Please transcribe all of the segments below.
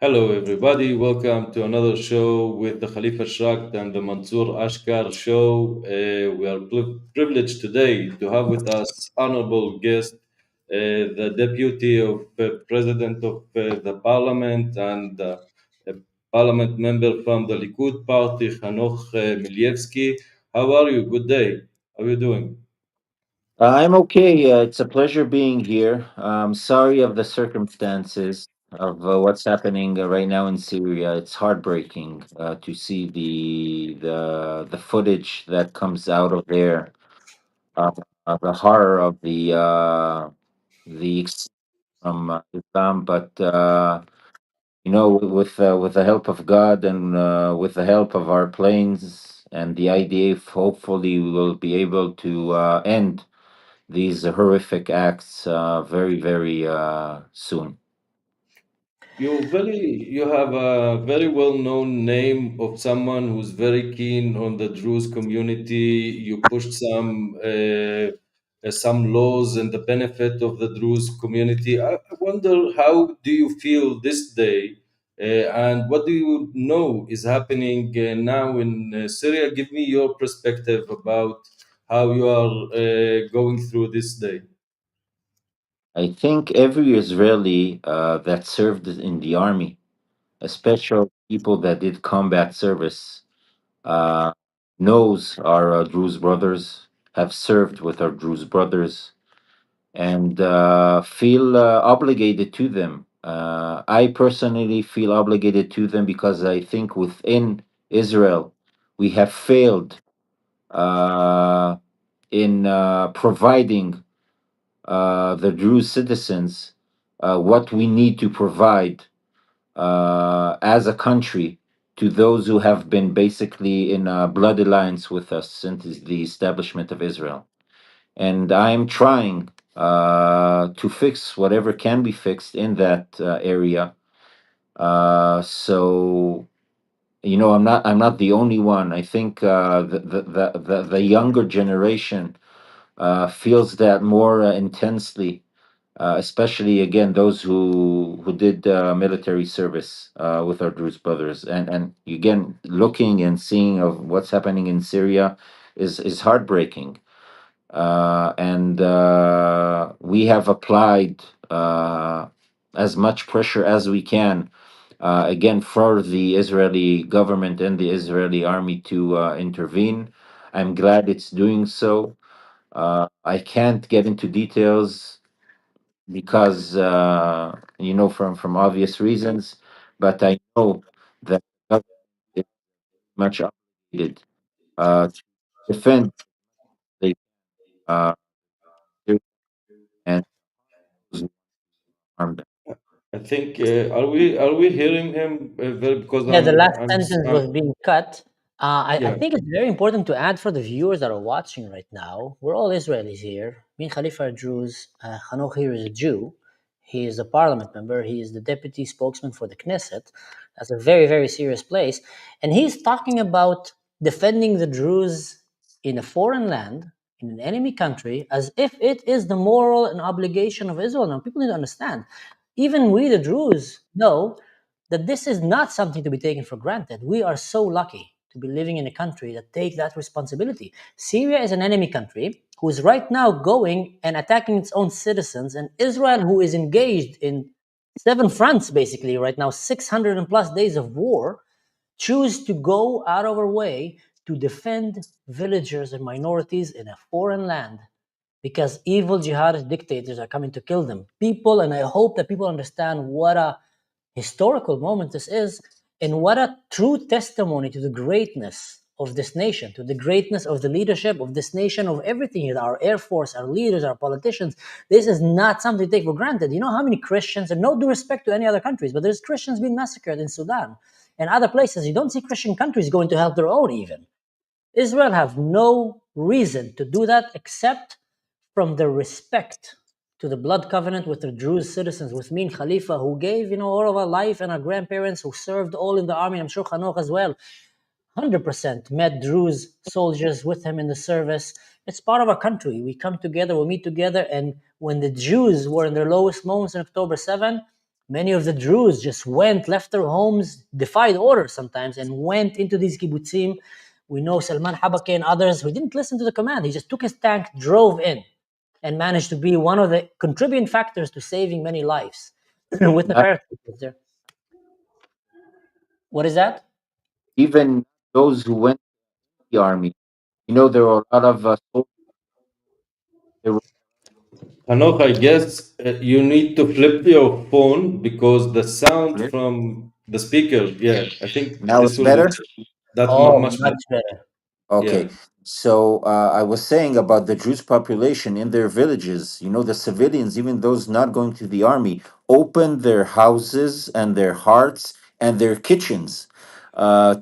Hello, everybody. Welcome to another show with the Khalifa Shakt and the Mansour Ashkar show. We are privileged today to have with us honorable guest, the deputy of president of the parliament and a parliament member from the Likud party, Hanoch Melievsky. How are you? Good day. How are you doing? I'm okay. It's a pleasure being here. Sorry of the circumstances of what's happening right now in Syria. It's heartbreaking to see the footage that comes out of there. Uh, the horror of the from Islam, but with the help of God and with the help of our planes and the IDF, hopefully we will be able to end these horrific acts very, very soon. You have a very well-known name of someone who's very keen on the Druze community. You pushed some laws and the benefit of the Druze community. I wonder, how do you feel this day, and what do you know is happening now in Syria? Give me your perspective about how you are going through this day. I think every Israeli that served in the army, especially people that did combat service, uh, knows our Druze brothers, have served with our Druze brothers, and feel obligated to them. I personally feel obligated to them because I think within Israel we have failed uh, in providing the Druze citizens what we need to provide as a country to those who have been basically in a blood alliance with us since the establishment of Israel. And I'm trying to fix whatever can be fixed in that area. So I'm not the only one. I think the younger generation feels that more intensely, especially again those who did military service with our Druze brothers, and again looking and seeing of what's happening in Syria is heartbreaking, and we have applied as much pressure as we can. Again, for the Israeli government and the Israeli army to intervene. I'm glad it's doing so. I can't get into details because from obvious reasons, but I know that the government is much obligated to defend the uh, and those who harm them. I think are we hearing him very because Yeah, the last I'm sentence was being cut. I yeah. think it's very important to add for the viewers that are watching right now. We're all Israelis here. Me and Khalifa are Jews. Hanoch here is a Jew. He is a parliament member. He is the deputy spokesman for the Knesset. That's a very, very serious place. And he's talking about defending the Druze in a foreign land, in an enemy country, as if it is the moral and obligation of Israel. Now, people need to understand. Even we, the Druze, know that this is not something to be taken for granted. We are so lucky to be living in a country that takes that responsibility. Syria is an enemy country who is right now going and attacking its own citizens, and Israel, who is engaged in 7 fronts basically right now, 600 and plus days of war, choose to go out of our way to defend villagers and minorities in a foreign land because evil jihadist dictators are coming to kill them. People, and I hope that people understand what a historical moment this is, and what a true testimony to the greatness of this nation, to the greatness of the leadership of this nation, of everything, our Air Force, our leaders, our politicians. This is not something to take for granted. You know how many Christians, and no due respect to any other countries, but there's Christians being massacred in Sudan and other places. You don't see Christian countries going to help their own even. Israel have no reason to do that except from the respect to the blood covenant with the Druze citizens, with me and Khalifa, who gave, all of our life, and our grandparents who served all in the army. I'm sure Hanoch as well, 100% met Druze soldiers with him in the service. It's part of our country. We come together, we meet together, and when the Jews were in their lowest moments in October 7, Many of the Druze just left their homes, defied order sometimes, and went into these kibbutzim. We know Salman Habake and others who didn't listen to the command. He just took his tank, drove in, and managed to be one of the contributing factors to saving many lives with the paratroopers there. What is that? Even those who went to the army, there were a lot of soldiers. There were, Hanoch, I guess you need to flip your phone because the sound from the speaker, yeah, I think now this it's will be better. much better. Much better. Yeah. Okay, so I was saying about the Jewish population in their villages. The civilians, even those not going to the army, opened their houses and their hearts and their kitchens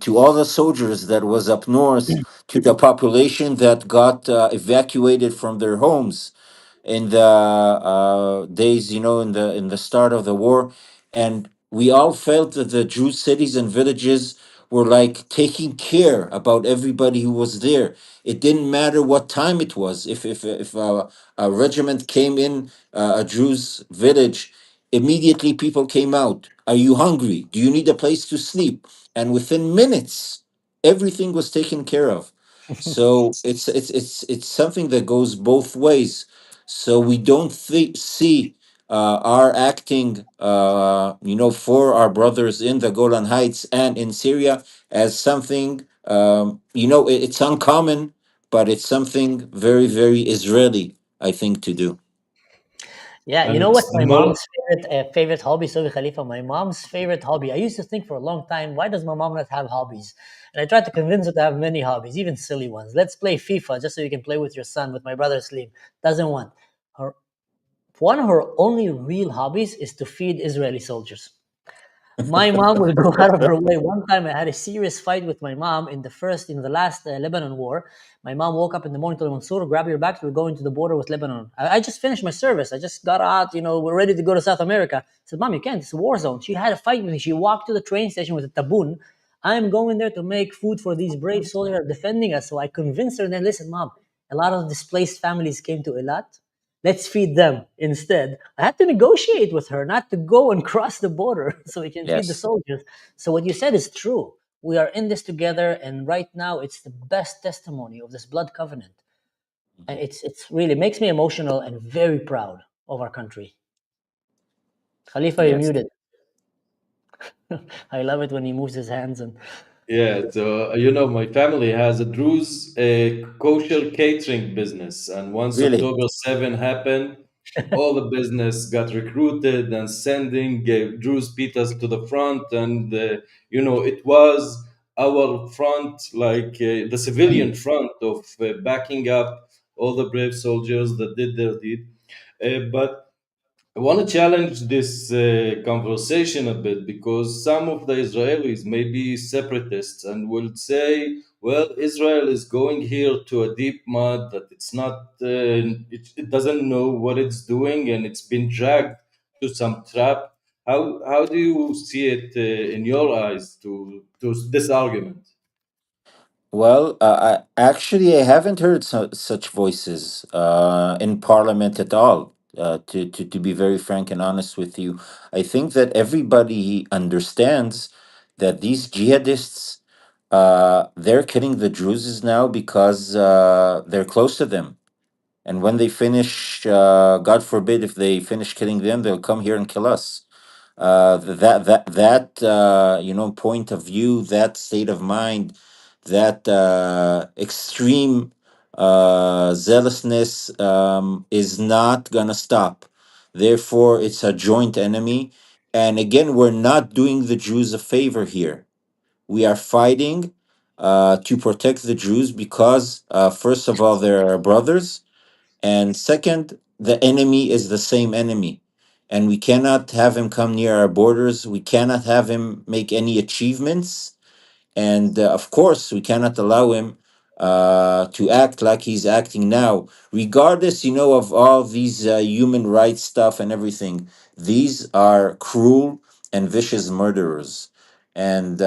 to all the soldiers that was up north, to the population that got evacuated from their homes in the days, in the start of the war, and we all felt that the Jewish cities and villages were like taking care about everybody who was there. It didn't matter what time it was. If a regiment came in a Jews village, immediately people came out. Are you hungry? Do you need a place to sleep? And within minutes, everything was taken care of. So it's something that goes both ways. So we don't see our acting, for our brothers in the Golan Heights and in Syria as something, it's uncommon, but it's something very, very Israeli, I think, to do. Yeah, you know And what's my more, mom's favorite hobby, Sobi Khalifa? My mom's favorite hobby. I used to think for a long time, why does my mom not have hobbies? And I tried to convince her to have many hobbies, even silly ones. Let's play FIFA just so you can play with your son, with my brother Slim. Doesn't want. Her One of her only real hobbies is to feed Israeli soldiers. My mom will go out of her way. One time I had a serious fight with my mom in the last Lebanon war. My mom woke up in the morning, told me, Mansour, grab your bags, we're going to the border with Lebanon. I just finished my service. I just got out, we're ready to go to South America. I said, Mom, you can't, it's a war zone. She had a fight with me. She walked to the train station with a tabun. I'm going there to make food for these brave soldiers that are defending us. So I convinced her, and then listen, Mom, a lot of displaced families came to Eilat. Let's feed them instead. I had to negotiate with her not to go and cross the border so we can feed the Yes. soldiers. So what you said is true. We are in this together, and right now it's the best testimony of this blood covenant. And it's really makes me emotional and very proud of our country. Khalifa, you're Yes. muted. I love it when he moves his hands and yeah, so my family has a Druze kosher catering business, and once Really. October 7 happened, all the business got recruited and sending Druze pitas to the front, and it was our front, like the civilian front of backing up all the brave soldiers that did their deed. But I want to challenge this conversation a bit because some of the Israelis may be separatists and will say, well, Israel is going here to a deep mud that it's not, it doesn't know what it's doing and it's been dragged to some trap. How do you see it in your eyes to this argument? Well, I haven't heard such voices in Parliament at all. To be very frank and honest with you, I think that everybody understands that these jihadists, they're killing the Druses now because they're close to them, and when they finish, God forbid, if they finish killing them, they'll come here and kill us. That point of view, that state of mind, that extreme zealousness is not gonna stop. Therefore, it's a joint enemy. And again, we're not doing the Jews a favor here. We are fighting to protect the Jews because, first of all, they're our brothers, and second, the enemy is the same enemy. And we cannot have him come near our borders. We cannot have him make any achievements. And of course, we cannot allow him to act like he's acting now, regardless, of all these human rights stuff and everything. These are cruel and vicious murderers. And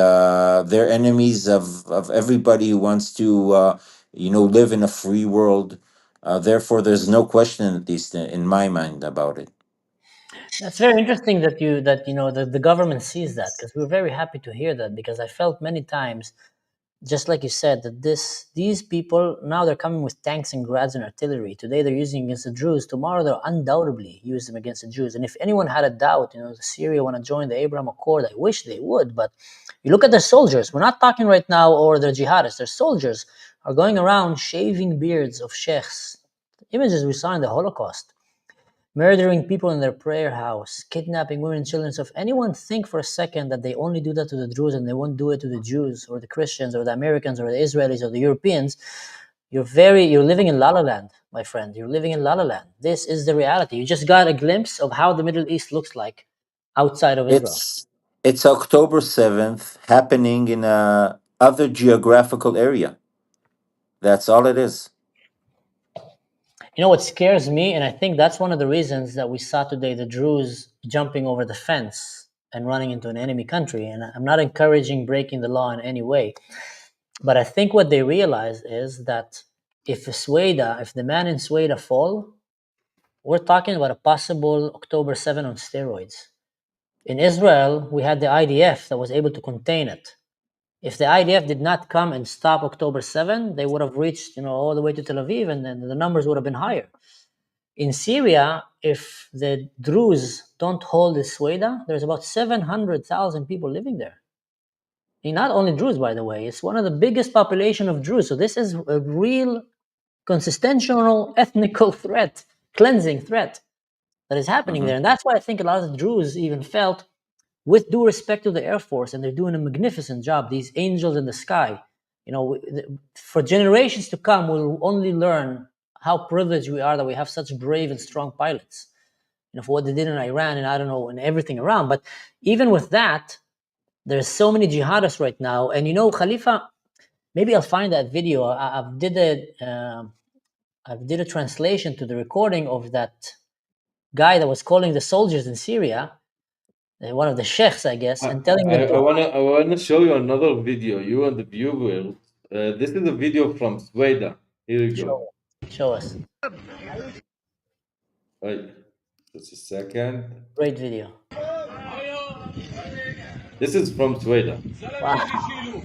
they're enemies of everybody who wants to, live in a free world. Therefore, there's no question, at least in my mind, about it. That's very interesting that the government sees that, because we're very happy to hear that, because I felt many times, just like you said, that these people now they're coming with tanks and grads and artillery. Today they're using against the Druze. Tomorrow they'll undoubtedly use them against the Jews. And if anyone had a doubt, Syria want to join the Abraham Accord, I wish they would. But you look at their soldiers. We're not talking right now, or their jihadists. Their soldiers are going around shaving beards of sheikhs. Images we saw in the Holocaust. Murdering people in their prayer house, kidnapping women and children. So if anyone think for a second that they only do that to the Druze and they won't do it to the Jews or the Christians or the Americans or the Israelis or the Europeans, you're living in La La Land, my friend. You're living in La La Land. This is the reality. You just got a glimpse of how the Middle East looks like outside of Israel. It's October 7th happening in a other geographical area. That's all it is. What scares me, and I think that's one of the reasons that we saw today the Druze jumping over the fence and running into an enemy country. And I'm not encouraging breaking the law in any way. But I think what they realize is that if the man in Sweden fall, we're talking about a possible October 7 on steroids. In Israel, we had the IDF that was able to contain it. If the IDF did not come and stop October 7, they would have reached, all the way to Tel Aviv, and then the numbers would have been higher. In Syria, if the Druze don't hold the Sweden, there's about 700,000 people living there. And not only Druze, by the way, it's one of the biggest population of Druze. So this is a real consistential ethnical threat, cleansing threat that is happening there. And that's why I think a lot of the Druze even felt, with due respect to the Air Force, and they're doing a magnificent job, these angels in the sky, for generations to come, we'll only learn how privileged we are that we have such brave and strong pilots, for what they did in Iran and I don't know, and everything around. But even with that, there's so many jihadists right now. And Khalifa, maybe I'll find that video. I did a translation to the recording of that guy that was calling the soldiers in Syria, one of the sheikhs, I guess, and telling them I wanna show you another video, you and the viewers. This is a video from Sweden. Here you go. Show us. Wait, just a second. Great video. This is from Sweden.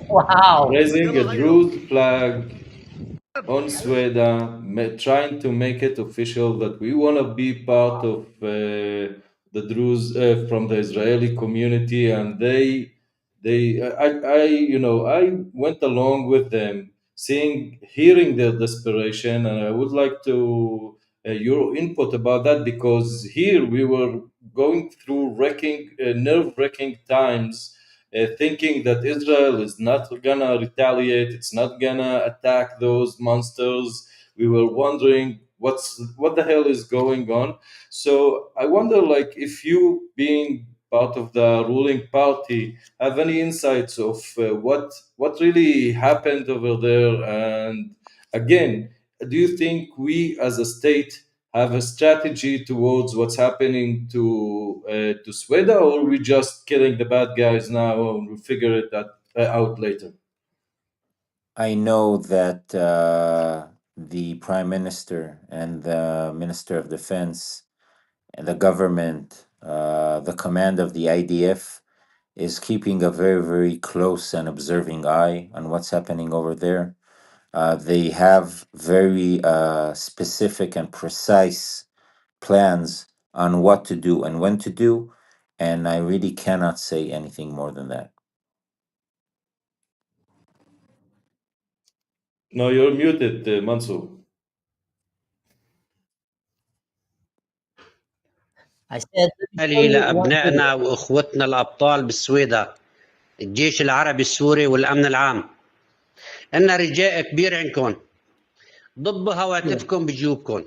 Wow. Raising a Druze flag on Sweden, trying to make it official that we want to be part of the Druze from the Israeli community, and I went along with them, hearing their desperation, and I would like to your input about that, because here we were going through nerve-wracking times, thinking that Israel is not gonna retaliate, it's not gonna attack those monsters. We were wondering what the hell is going on. So I wonder, like, if you, being part of the ruling party, have any insights of what really happened over there. And again, do you think we as a state have a strategy towards what's happening to Sweden, or are we just killing the bad guys now and we'll figure it out later? I know that the Prime Minister and the Minister of Defense and the government, the command of the IDF, is keeping a very, very close and observing eye on what's happening over there. They have very specific and precise plans on what to do and when to do, and I really cannot say anything more than that. No, you're muted, Mansour. I said, لأبنائنا وأخوتنا الأبطال بالسويدة، الجيش العربي السوري والأمن العام، إن رجاء كبير عندكم، ضبوا هواتفكم بجيوبكم،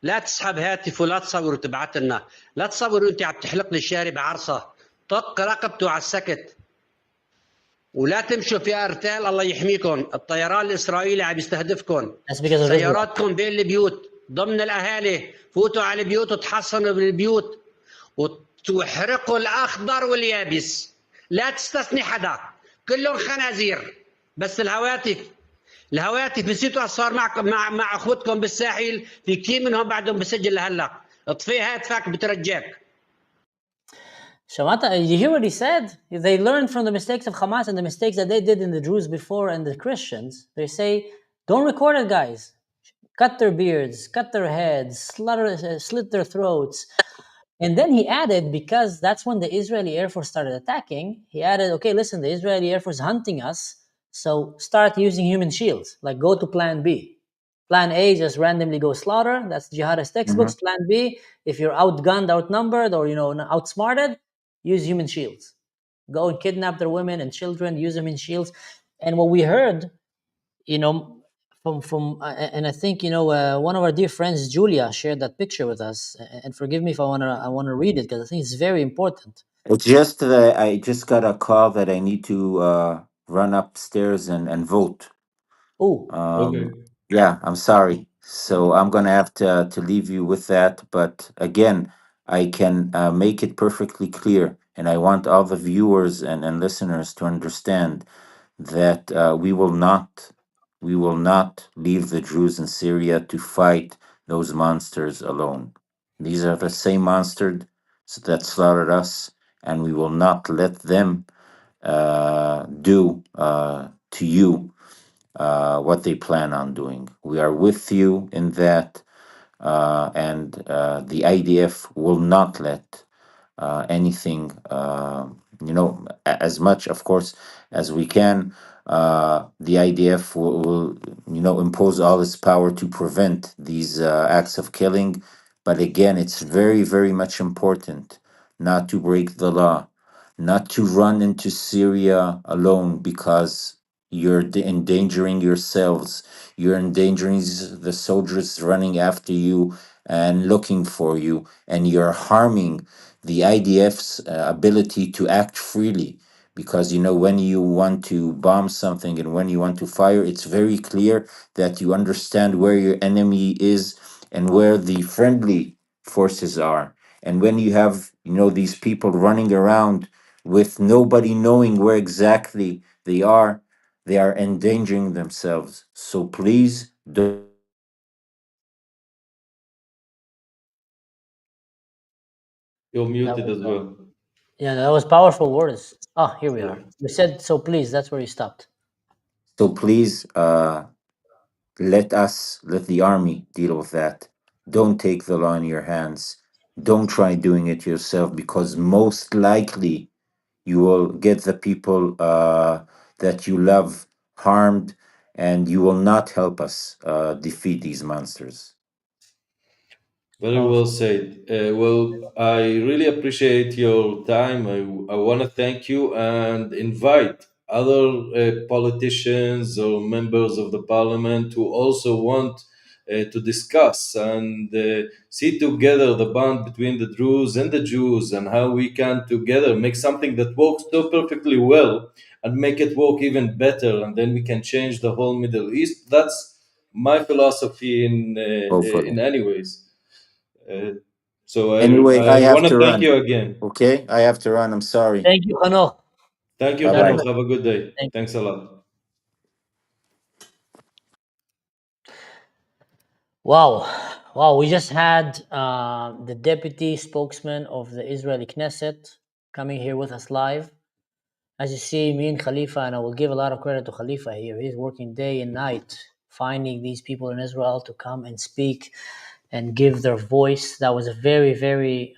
لا تسحب هاتف ولا تصور وتبعت لنا، لا تصور أنت عم تحلق لي الشارع بعرصة، طق رقبته على السكت، ولا تمشوا في أرتال الله يحميكم، الطيران الإسرائيلي عم يستهدفكم، سياراتكم بين البيوت ضمن الأهالي، فوتوا على البيوت وتحصنوا بالبيوت وتحرقوا الأخضر واليابس، لا تستثني حدا، كلهم خنازير، بس الهواتف نسيتوا صار مع أخوتكم بالساحل، في كثير منهم بعدهم بسجل لهلا، اطفي هاتفك بترجاك. Shamata, did you hear what he said? They learned from the mistakes of Hamas and the mistakes that they did in the Jews before and the Christians. They say, don't record it, guys. Cut their beards, cut their heads, slit their throats. And then he added, because that's when the Israeli Air Force started attacking, he added, okay, listen, the Israeli Air Force is hunting us, so start using human shields. Like, go to plan B. Plan A, just randomly go slaughter. That's jihadist textbooks. Plan B, if you're outgunned, outnumbered, or outsmarted, use human shields. Go and kidnap their women and children, use them in shields. And what we heard, from and I think one of our dear friends, Julia, shared that picture with us. And forgive me if I wanna read it, because I think it's very important. It's just that I just got a call that I need to run upstairs and vote. Oh, Okay. Yeah, I'm sorry. So I'm gonna have to leave you with that. But again, I can make it perfectly clear, and I want all the viewers and listeners to understand that we will not leave the Jews in Syria to fight those monsters alone. These are the same monsters that slaughtered us, and we will not let them do to you what they plan on doing. We are with you in that, and the IDF will not let anything, as much, of course, as we can. The IDF will impose all its power to prevent these acts of killing. But again, it's very, very much important not to break the law, not to run into Syria alone, because you're endangering yourselves. You're endangering the soldiers running after you and looking for you, and you're harming the IDF's ability to act freely. Because when you want to bomb something and when you want to fire, it's very clear that you understand where your enemy is and where the friendly forces are. And when you have these people running around with nobody knowing where exactly they are endangering themselves. So please don't. You're that muted was as well. that was powerful words. Oh, here we Yeah. are. You said so. Please, that's where you stopped. So please let the army deal with that. Don't take the law in your hands. Don't try doing it yourself, because most likely you will get the people that you love harmed, and you will not help us defeat these monsters. Very well Powerful. said. Well, I really appreciate your time. I want to thank you and invite other politicians or members of the parliament who also want to discuss and see together the bond between the Druze and the Jews, and how we can together make something that works so perfectly well and make it work even better, and then we can change the whole Middle East. That's my philosophy in Hopefully. any ways. Uh, so Anyway, I I have want to to thank run. you again. Okay, I have to run. I'm sorry. Thank you, Hanoch. Thank you, Bye God bye. Hanoch. bless. Have a good day. Thank you. Thanks a lot. Wow. We just had the deputy spokesman of the Israeli Knesset coming here with us live. As you see, me and Khalifa, and I will give a lot of credit to Khalifa here. He's working day and night, finding these people in Israel to come and speak and give their voice. That was a very, very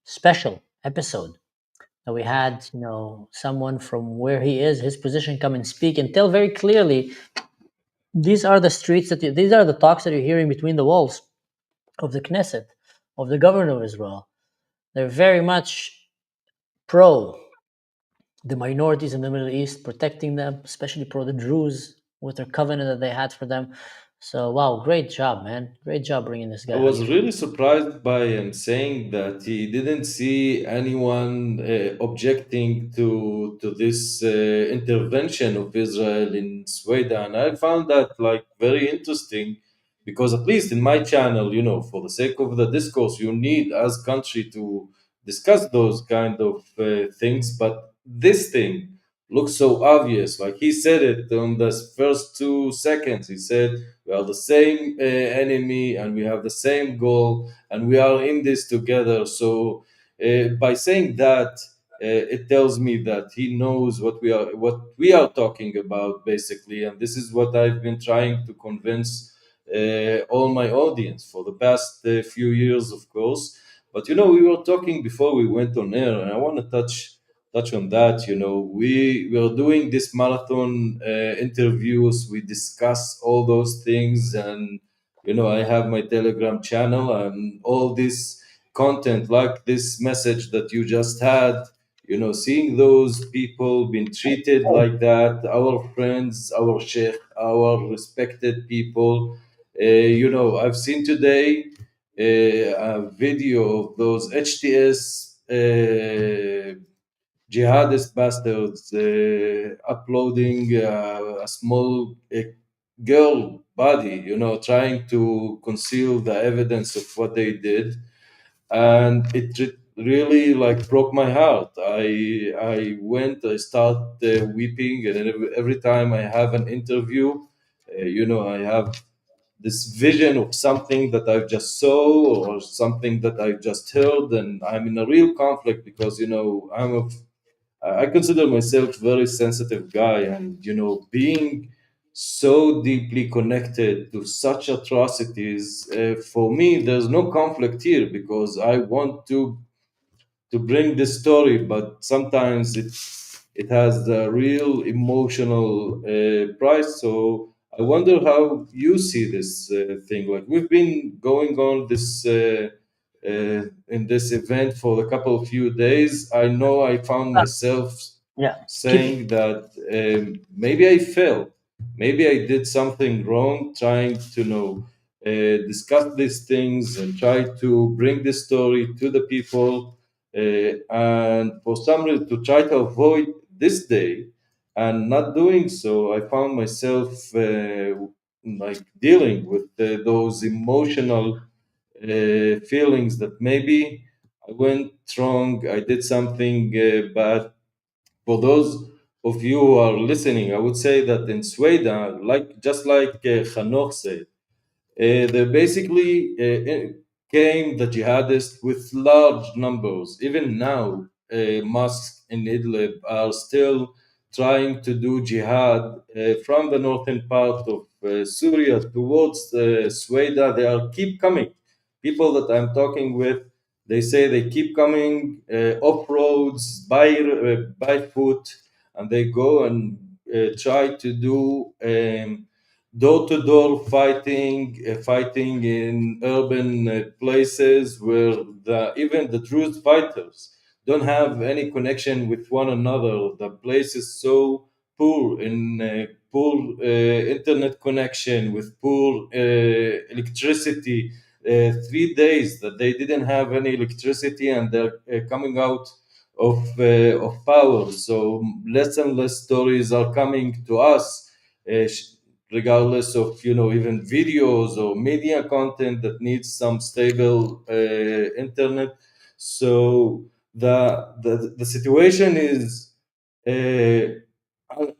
special episode that we had, someone from where he is, his position, come and speak and tell very clearly, these are the streets these are the talks that you're hearing between the walls of the Knesset, of the government of Israel. They're very much pro the minorities in the Middle East, protecting them, especially pro the Druze with their covenant that they had for them. So, wow, great job, man. Great job bringing this I guy, was Khalifa. really surprised by him saying that he didn't see anyone objecting to this intervention of Israel in Sweden, and I found that like very interesting, because at least in my channel, for the sake of the discourse, you need as country to discuss those kind of things, but this thing looks so obvious. Like he said it on the first 2 seconds. He said, we are the same enemy and we have the same goal and we are in this together. So by saying that, it tells me that he knows what we are talking about, basically, and this is what I've been trying to convince all my audience for the past few years, of course. But we were talking before we went on air, and I want to touch on that. We were doing this marathon interviews. We discuss all those things, and I have my Telegram channel and all this content, like this message that you just had. Seeing those people being treated like that, our friends, our sheikh, our respected people. I've seen today a video of those HTS jihadist bastards uploading a small girl body, trying to conceal the evidence of what they did, and it really broke my heart. I start weeping, and every time I have an interview, I have this vision of something that I've just saw or something that I've just heard, and I'm in a real conflict because I consider myself very sensitive guy, and being so deeply connected to such atrocities, for me there's no conflict here because I want to bring this story, but sometimes it has a real emotional price. So I wonder how you see this thing. Like, we've been going on this in this event for a couple of few days. I know I found myself Yeah, saying that maybe I failed, maybe I did something wrong, trying to discuss these things and try to bring this story to the people, and for some reason to try to avoid this day and not doing so. I found myself dealing with those emotional feelings that maybe I went wrong, I did something bad. For those of you who are listening, I would say that in Sweden, just like Hanoch said, they basically came the jihadists with large numbers. Even now, mosques in Idlib are still trying to do jihad from the northern part of Syria towards Sweden. They are keep coming. People that I'm talking with, they say they keep coming off roads by foot, and they go and try to do door-to-door fighting in urban places where even the Druze fighters don't have any connection with one another. The place is so poor in poor internet connection, with poor electricity. 3 days that they didn't have any electricity, and they're coming out of power. So less and less stories are coming to us, regardless of even videos or media content that needs some stable internet. So the situation is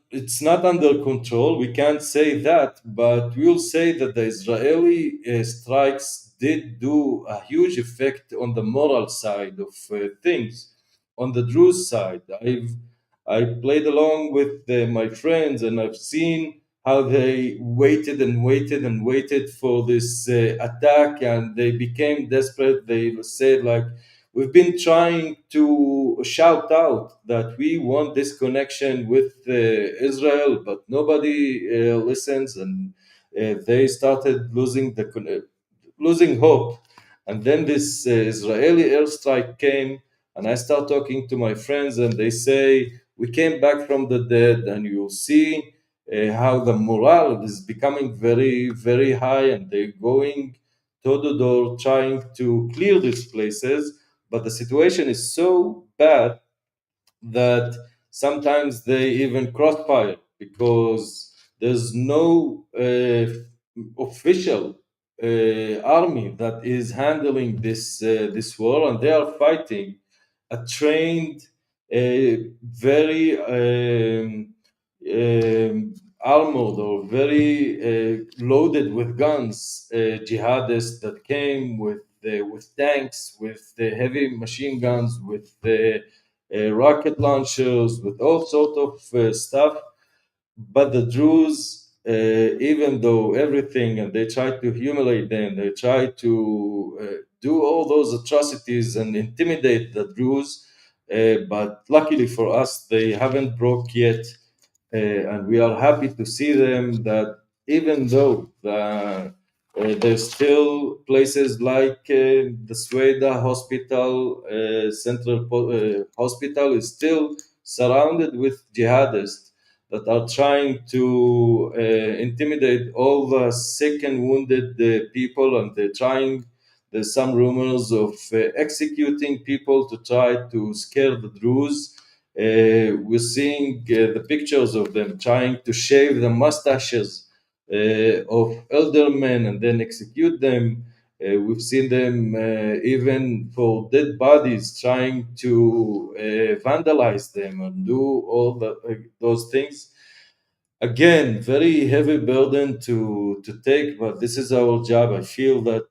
it's not under control. We can't say that, but we'll say that the Israeli strikes did do a huge effect on the moral side of things. On the Druze side, I played along with my friends, and I've seen how they waited and waited and waited for this attack, and they became desperate. They said, like, we've been trying to shout out that we want this connection with Israel, but nobody listens, and they started losing hope. And then this Israeli airstrike came, and I start talking to my friends, and they say, we came back from the dead, and you'll see how the morale is becoming very, very high, and they're going door to door trying to clear these places. But the situation is so bad that sometimes they even crossfire because there's no official army that is handling this war, and they are fighting a trained, very armored or very loaded with guns jihadists that came with tanks, with the heavy machine guns, with the rocket launchers, with all sort of stuff. But the Druze, even though everything, and they try to humiliate them, they try to do all those atrocities and intimidate the Druze, but luckily for us, they haven't broke yet, and we are happy to see them that even though there's still places like the Sweda Hospital, Central Hospital is still surrounded with jihadists that are trying to intimidate all the sick and wounded people, and there's some rumors of executing people to try to scare the Druze. We're seeing the pictures of them trying to shave the mustaches of elder men and then execute them. We've seen them even for dead bodies trying to vandalize them and do all those things. Again, very heavy burden to take, but this is our job. I feel that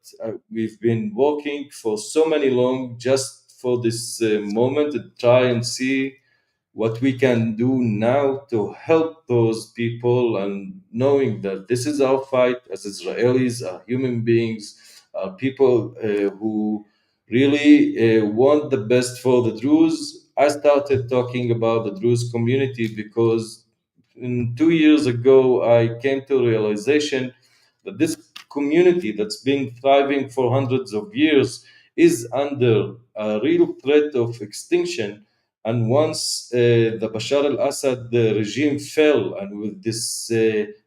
we've been working for so many long just for this moment to try and see what we can do now to help those people, and knowing that this is our fight as Israelis, are human beings, are people who really want the best for the Druze. I started talking about the Druze community because 2 years ago I came to realization that this community that's been thriving for hundreds of years is under a real threat of extinction. And once the Bashar al-Assad regime fell, and with this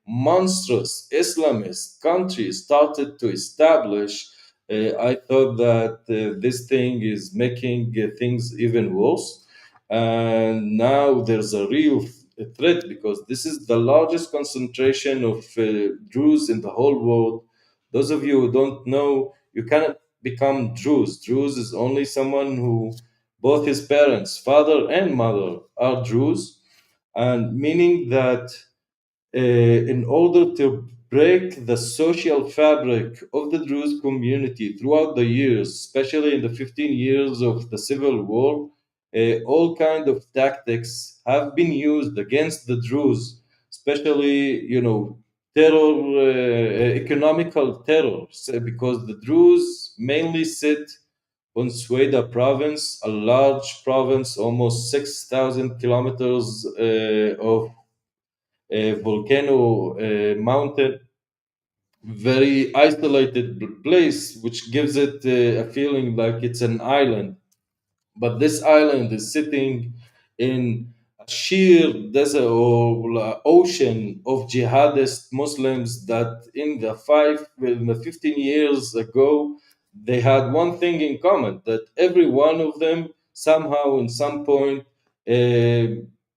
monstrous Islamist country started to establish, I thought that this thing is making things even worse. And now there's a real threat because this is the largest concentration of Druze in the whole world. Those of you who don't know, you cannot become Druze. Druze is only someone who both his parents, father and mother, are Druze, and meaning that in order to break the social fabric of the Druze community throughout the years, especially in the 15 years of the civil war, all kind of tactics have been used against the Druze, especially, terror, economical terror, because the Druze mainly sit on Swida province, a large province, almost 6,000 kilometers of volcano mountain, very isolated place, which gives it a feeling like it's an island. But this island is sitting in a sheer desert or ocean of jihadist Muslims that in the 15 years ago, they had one thing in common, that every one of them somehow in some point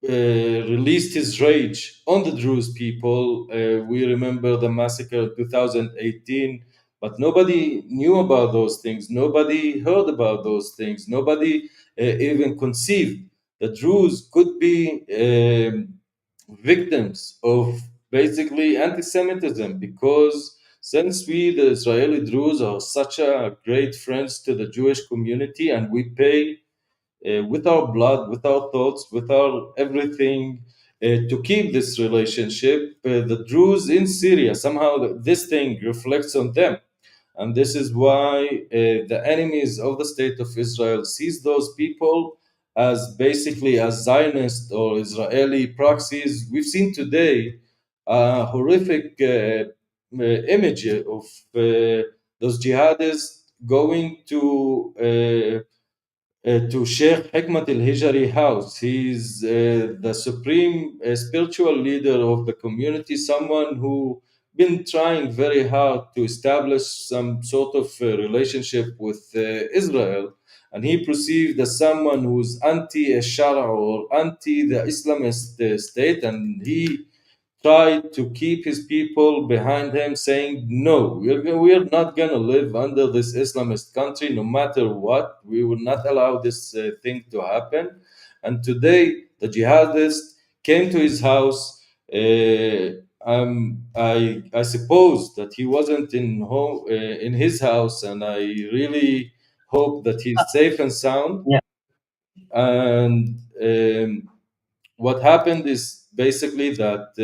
released his rage on the Druze people. We remember the massacre of 2018, but nobody knew about those things. Nobody heard about those things. Nobody even conceived that Druze could be victims of basically anti-Semitism, because since we, the Israeli Druze, are such a great friends to the Jewish community, and we pay with our blood, with our thoughts, with our everything to keep this relationship. The Druze in Syria, somehow this thing reflects on them. And this is why the enemies of the state of Israel sees those people as basically as Zionist or Israeli proxies. We've seen today a horrific image of those jihadists going to Sheikh Hikmat al-Hijari house. He's the supreme spiritual leader of the community, someone who been trying very hard to establish some sort of relationship with Israel, and he perceived as someone who's anti-Shara or anti the Islamist state, and he tried to keep his people behind him, saying, no, we're not going to live under this Islamist country no matter what. We will not allow this thing to happen. And today, the jihadists came to his house, I suppose that he wasn't in his house, and I really hope that he's safe and sound. Yeah. And what happened is basically that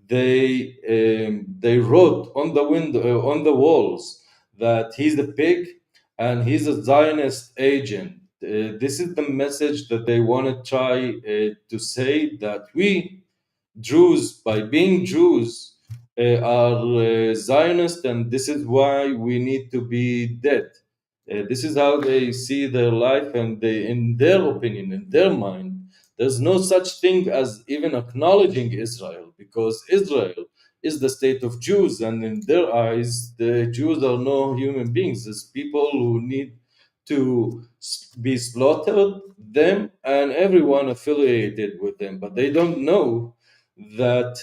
they wrote on the window on the walls that he's a pig and he's a Zionist agent. This is the message that they want to try to say, that we Jews, by being Jews, are Zionist, and this is why we need to be dead. This is how they see their life, and they, in their opinion, in their mind, there's no such thing as even acknowledging Israel, because Israel is the state of Jews, and in their eyes, the Jews are no human beings. It's people who need to be slaughtered, them and everyone affiliated with them, but they don't know that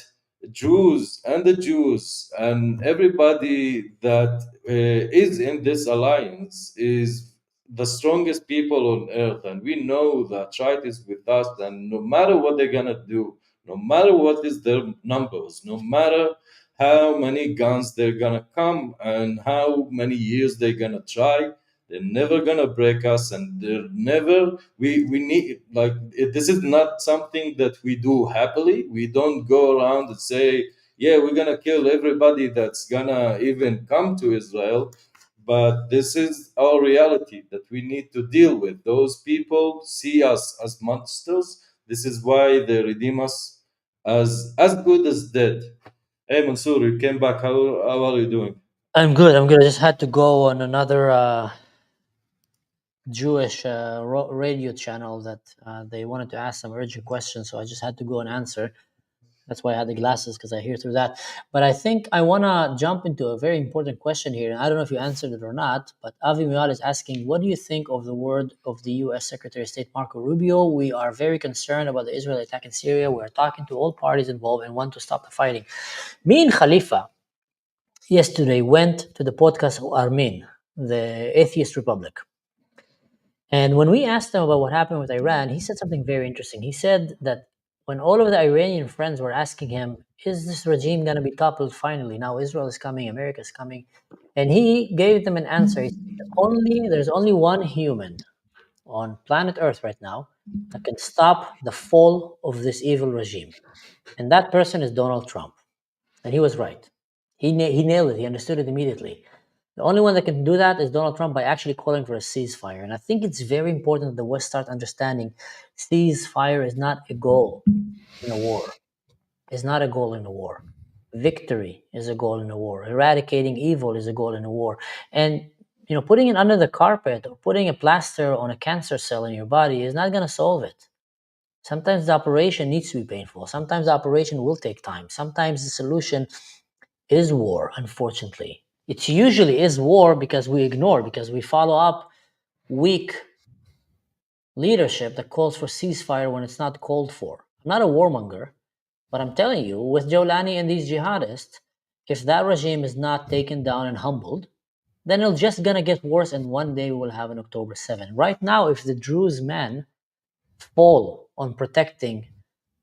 Jews and the Jews and everybody that is in this alliance is the strongest people on earth, and we know that right is with us, and no matter what they're gonna do, no matter what is their numbers, no matter how many guns they're gonna come and how many years they're gonna try, they're never gonna break us, and they're never. We need, like, this is not something that we do happily. We don't go around and say, yeah, we're gonna kill everybody that's gonna even come to Israel. But this is our reality that we need to deal with. Those people see us as monsters. This is why they redeem us as good as dead. Hey Mansour, you came back. How are you doing? I'm good. I just had to go on another Jewish radio channel that they wanted to ask some urgent questions, so I just had to go and answer. That's why I had the glasses, because I hear through that. But I think I want to jump into a very important question here. And I don't know if you answered it or not, but Avi Muyal is asking, what do you think of the word of the U.S. Secretary of State Marco Rubio? We are very concerned about the Israeli attack in Syria. We're talking to all parties involved and want to stop the fighting. Me and Khalifa yesterday went to the podcast of Armin, the Atheist Republic. And when we asked him about what happened with Iran, he said something very interesting. He said that when all of the Iranian friends were asking him, is this regime going to be toppled finally? Now Israel is coming, America is coming. And he gave them an answer. He said, there's only one human on planet Earth right now that can stop the fall of this evil regime. And that person is Donald Trump. And he was right. He nailed it. He understood it immediately. The only one that can do that is Donald Trump, by actually calling for a ceasefire. And I think it's very important that the West start understanding ceasefire is not a goal in a war. It's not a goal in a war. Victory is a goal in a war. Eradicating evil is a goal in a war. And putting it under the carpet or putting a plaster on a cancer cell in your body is not going to solve it. Sometimes the operation needs to be painful. Sometimes the operation will take time. Sometimes the solution is war, unfortunately. It usually is war because we ignore, because we follow up weak leadership that calls for ceasefire when it's not called for. I'm not a warmonger, but I'm telling you, with Jolani and these jihadists, if that regime is not taken down and humbled, then it's just going to get worse, and one day we will have an October 7. Right now, if the Druze men fall on protecting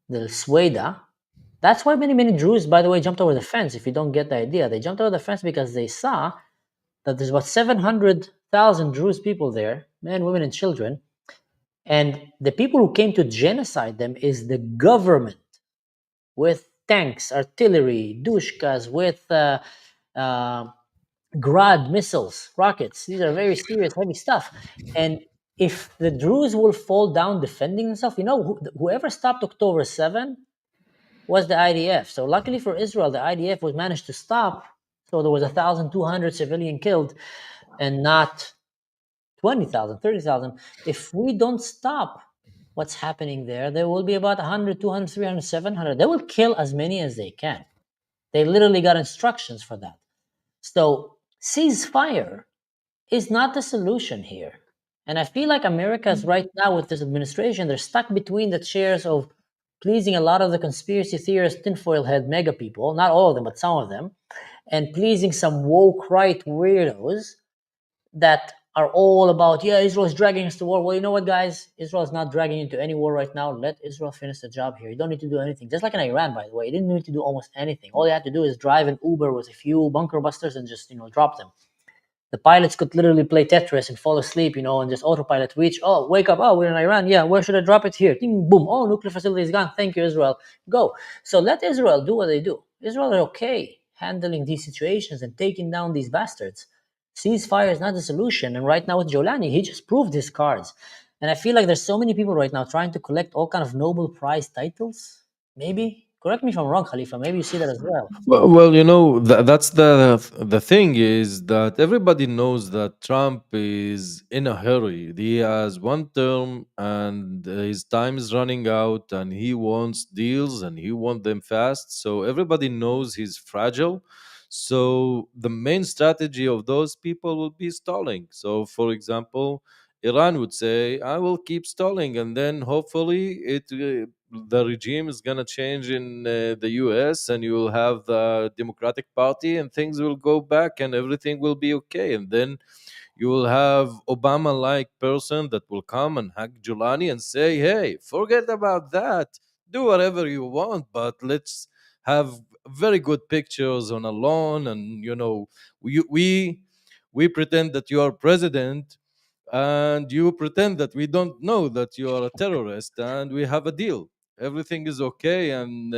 the Sweda, that's why many Druze, by the way, jumped over the fence. If you don't get the idea, they jumped over the fence because they saw that there's about 700,000 Druze people there, men, women, and children. And the people who came to genocide them is the government, with tanks, artillery, dushkas, with Grad missiles, rockets. These are very serious, heavy stuff. And if the Druze will fall down defending themselves, whoever stopped October 7 was the IDF. So luckily for Israel, the IDF was managed to stop. So there was 1,200 civilian killed and not 20,000, 30,000. If we don't stop what's happening there, there will be about 100, 200, 300, 700. They will kill as many as they can. They literally got instructions for that. So ceasefire is not the solution here. And I feel like America's right now with this administration, they're stuck between the chairs of pleasing a lot of the conspiracy theorists, tinfoil head mega people, not all of them, but some of them, and pleasing some woke right weirdos that are all about, Israel is dragging us to war. Well, you know what, guys? Israel is not dragging into any war right now. Let Israel finish the job here. You don't need to do anything. Just like in Iran, by the way, you didn't need to do almost anything. All you had to do is drive an Uber with a few bunker busters and just, drop them. The pilots could literally play Tetris and fall asleep, and just autopilot reach. Oh, wake up. Oh, we're in Iran. Yeah, where should I drop it? Here. Ding, boom. Oh, nuclear facility is gone. Thank you, Israel. Go. So let Israel do what they do. Israel are okay handling these situations and taking down these bastards. Ceasefire is not the solution. And right now with Jolani, he just proved his cards. And I feel like there's so many people right now trying to collect all kind of Nobel Prize titles. Maybe. Correct me if I'm wrong, Khalifa. Maybe you see that as well. Well, that's the thing is that everybody knows that Trump is in a hurry. He has one term and his time is running out, and he wants deals and he wants them fast. So everybody knows he's fragile. So the main strategy of those people will be stalling. So, for example, Iran would say, "I will keep stalling," and then hopefully the regime is gonna change in the U.S. and you will have the Democratic Party and things will go back and everything will be okay. And then you will have Obama-like person that will come and hug Giuliani and say, "Hey, forget about that. Do whatever you want, but let's have very good pictures on a lawn, and we pretend that you are president." And you pretend that we don't know that you are a terrorist, and we have a deal. Everything is okay, and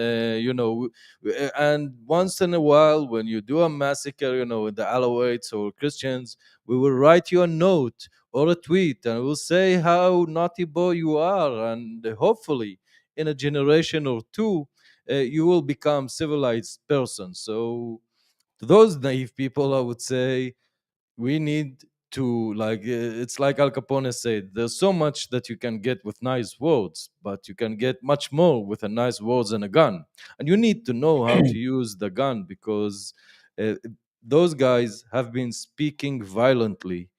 and once in a while, when you do a massacre, with the Alawites or Christians, we will write you a note or a tweet, and we'll say how naughty boy you are, and hopefully, in a generation or two, you will become civilized person. So, to those naive people, I would say we need to it's like Al Capone said, there's so much that you can get with nice words, but you can get much more with a nice words and a gun, and you need to know how to use the gun, because uh, those guys have been speaking violently,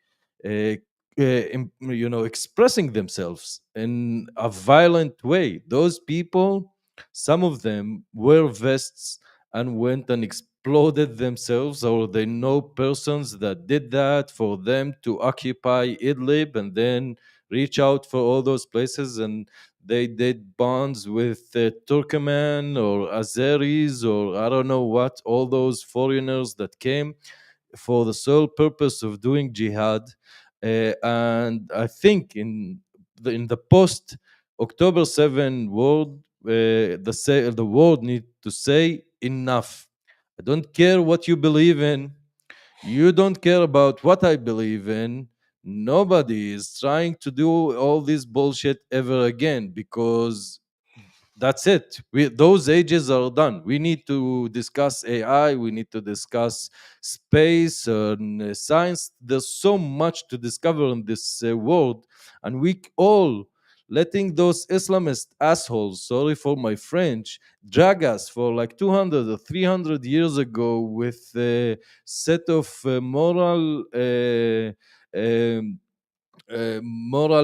expressing themselves in a violent way. Those people, some of them wear vests and went and exploded themselves, or they know persons that did that for them to occupy Idlib and then reach out for all those places. And they did bonds with Turkmen or Azeris or I don't know what, all those foreigners that came for the sole purpose of doing jihad. And I think in the post October 7 world, the world need to say enough. I don't care what you believe in. You don't care about what I believe in. Nobody is trying to do all this bullshit ever again, because that's it. Those ages are done. We need to discuss AI. We need to discuss space and science. There's so much to discover in this world, and we all letting those Islamist assholes, sorry for my French, drag us for like 200 or 300 years ago with a set of moral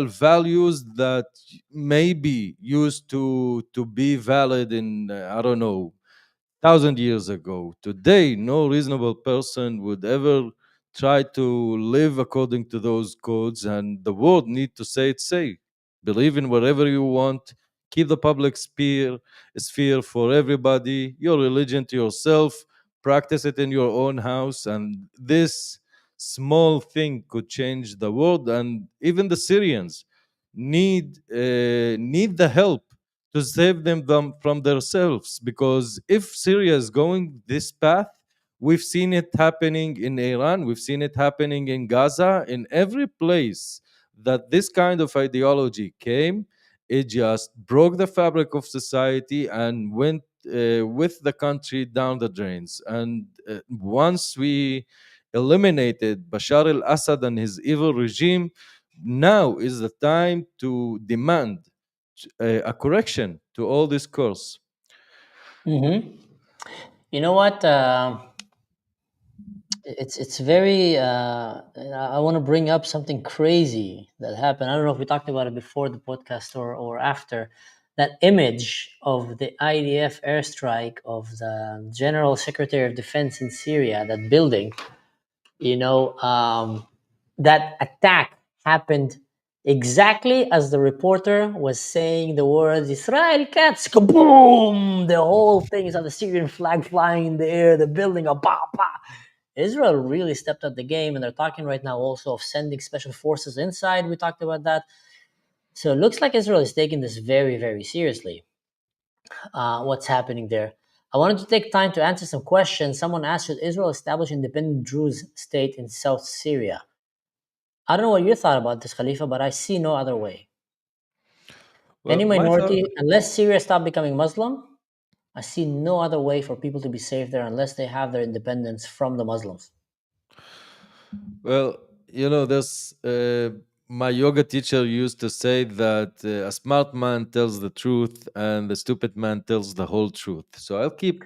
values that maybe used to be valid in I don't know 1,000 years ago. Today, no reasonable person would ever try to live according to those codes, and the world need to say it safe. Believe in whatever you want. Keep the public sphere for everybody. Your religion to yourself. Practice it in your own house, and this small thing could change the world. And even the Syrians need the help to save them from themselves, because if Syria is going this path, we've seen it happening in Iran, we've seen it happening in Gaza, in every place that this kind of ideology came, it just broke the fabric of society and went with the country down the drains. And once we eliminated Bashar al-Assad and his evil regime, now is the time to demand a correction to all this course. Mm-hmm. You know what? It's very. I want to bring up something crazy that happened. I don't know if we talked about it before the podcast or after. That image of the IDF airstrike of the General Secretary of Defense in Syria, that building. that attack happened exactly as the reporter was saying the words Israel Katz, kaboom! The whole thing is on the Syrian flag flying in the air, the building, a pa pa. Israel really stepped up the game, and they're talking right now also of sending special forces inside. We talked about that. So it looks like Israel is taking this very, very seriously. What's happening there? I wanted to take time to answer some questions. Someone asked, should Israel establish independent Druze state in South Syria? I don't know what your thought about this, Khalifa, but I see no other way. Any Well, my thought. minority, unless Syria stop becoming Muslim, I see no other way for people to be safe there unless they have their independence from the Muslims. Well, there's my yoga teacher used to say that a smart man tells the truth and the stupid man tells the whole truth. So I'll keep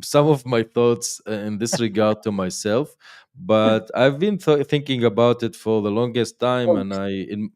some of my thoughts in this regard to myself, but I've been thinking about it for the longest time, and in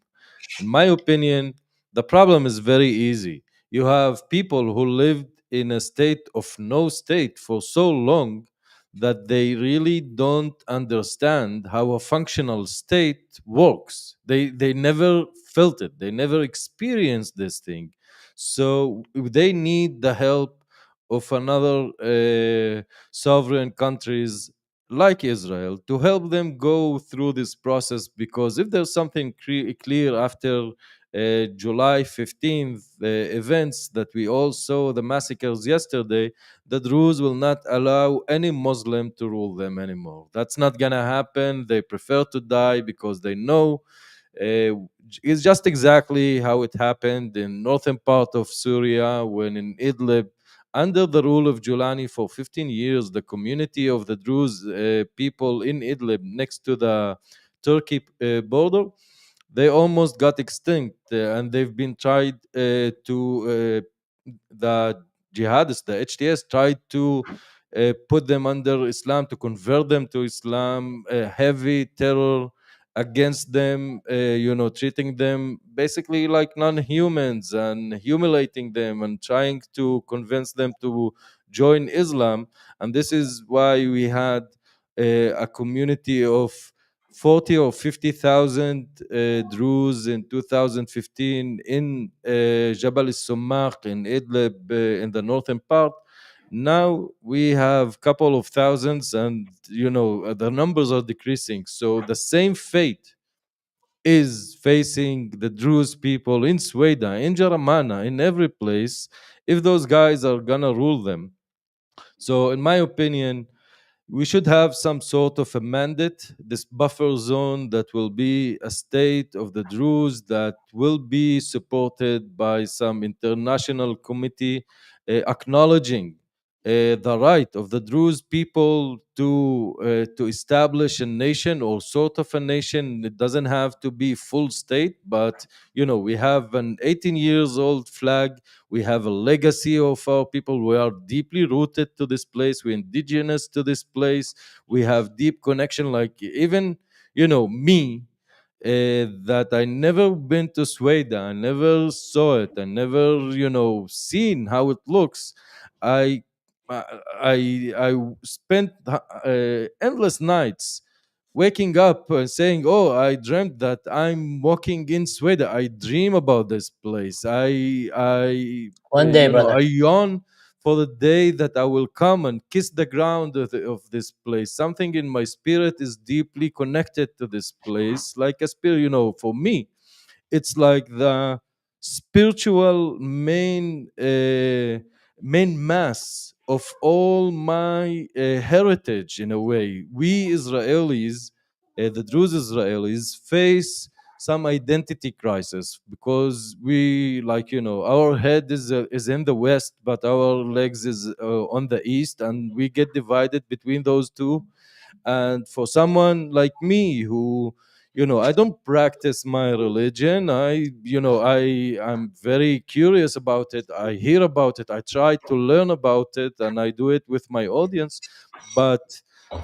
my opinion, the problem is very easy. You have people who lived in a state of no state for so long that they really don't understand how a functional state works. They never felt it. They never experienced this thing. So they need the help of another sovereign countries like Israel to help them go through this process, because if there's something clear after July 15th events that we all saw, the massacres yesterday, the Druze will not allow any Muslim to rule them anymore. That's not gonna happen. They prefer to die because they know it's just exactly how it happened in northern part of Syria, when in Idlib, under the rule of Julani for 15 years, the community of the Druze people in Idlib, next to the Turkey border, they almost got extinct, and they've been tried to the jihadists, the HTS, tried to put them under Islam, to convert them to Islam, heavy terror against them, treating them basically like non-humans and humiliating them and trying to convince them to join Islam. And this is why we had a community of 40 or 50,000 Druze in 2015 in Jabal al-Sumaq in Idlib in the northern part. Now we have couple of thousands, and the numbers are decreasing. So the same fate is facing the Druze people in Sweden, in Jaramana, in every place, if those guys are gonna rule them. So in my opinion, we should have some sort of a mandate, this buffer zone that will be a state of the Druze that will be supported by some international committee acknowledging the right of the Druze people to establish a nation, or sort of a nation. It doesn't have to be full state, but we have an 18 years old flag. We have a legacy of our people. We are deeply rooted to this place. We're indigenous to this place. We have deep connection. Like even me, that I never been to Sweden. I never saw it. I never seen how it looks. I I spent endless nights waking up and saying, "Oh, I dreamt that I'm walking in Sweden. I dream about this place. One day, I brother. yawn for the day that I will come and kiss the ground of this place. Something in my spirit is deeply connected to this place, like a spirit. For me, it's like the spiritual main mass of all my heritage. In a way, we Israelis, the Druze Israelis, face some identity crisis, because we, like, our head is in the west, but our legs is on the east, and we get divided between those two. And for someone like me, who I don't practice my religion, I'm very curious about it. I hear about it, I try to learn about it, and I do it with my audience. But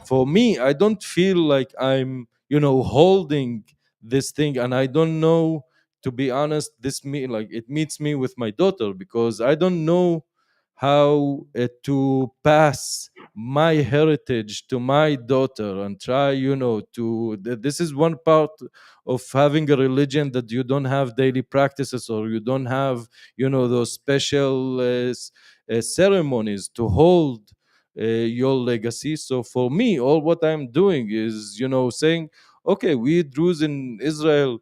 for me, I don't feel like I'm holding this thing, and I don't know, to be honest, it meets me with my daughter, because I don't know how to pass my heritage to my daughter and try, this is one part of having a religion, that you don't have daily practices, or you don't have, those special ceremonies to hold your legacy. So for me, all what I'm doing is, saying, okay, we Druze in Israel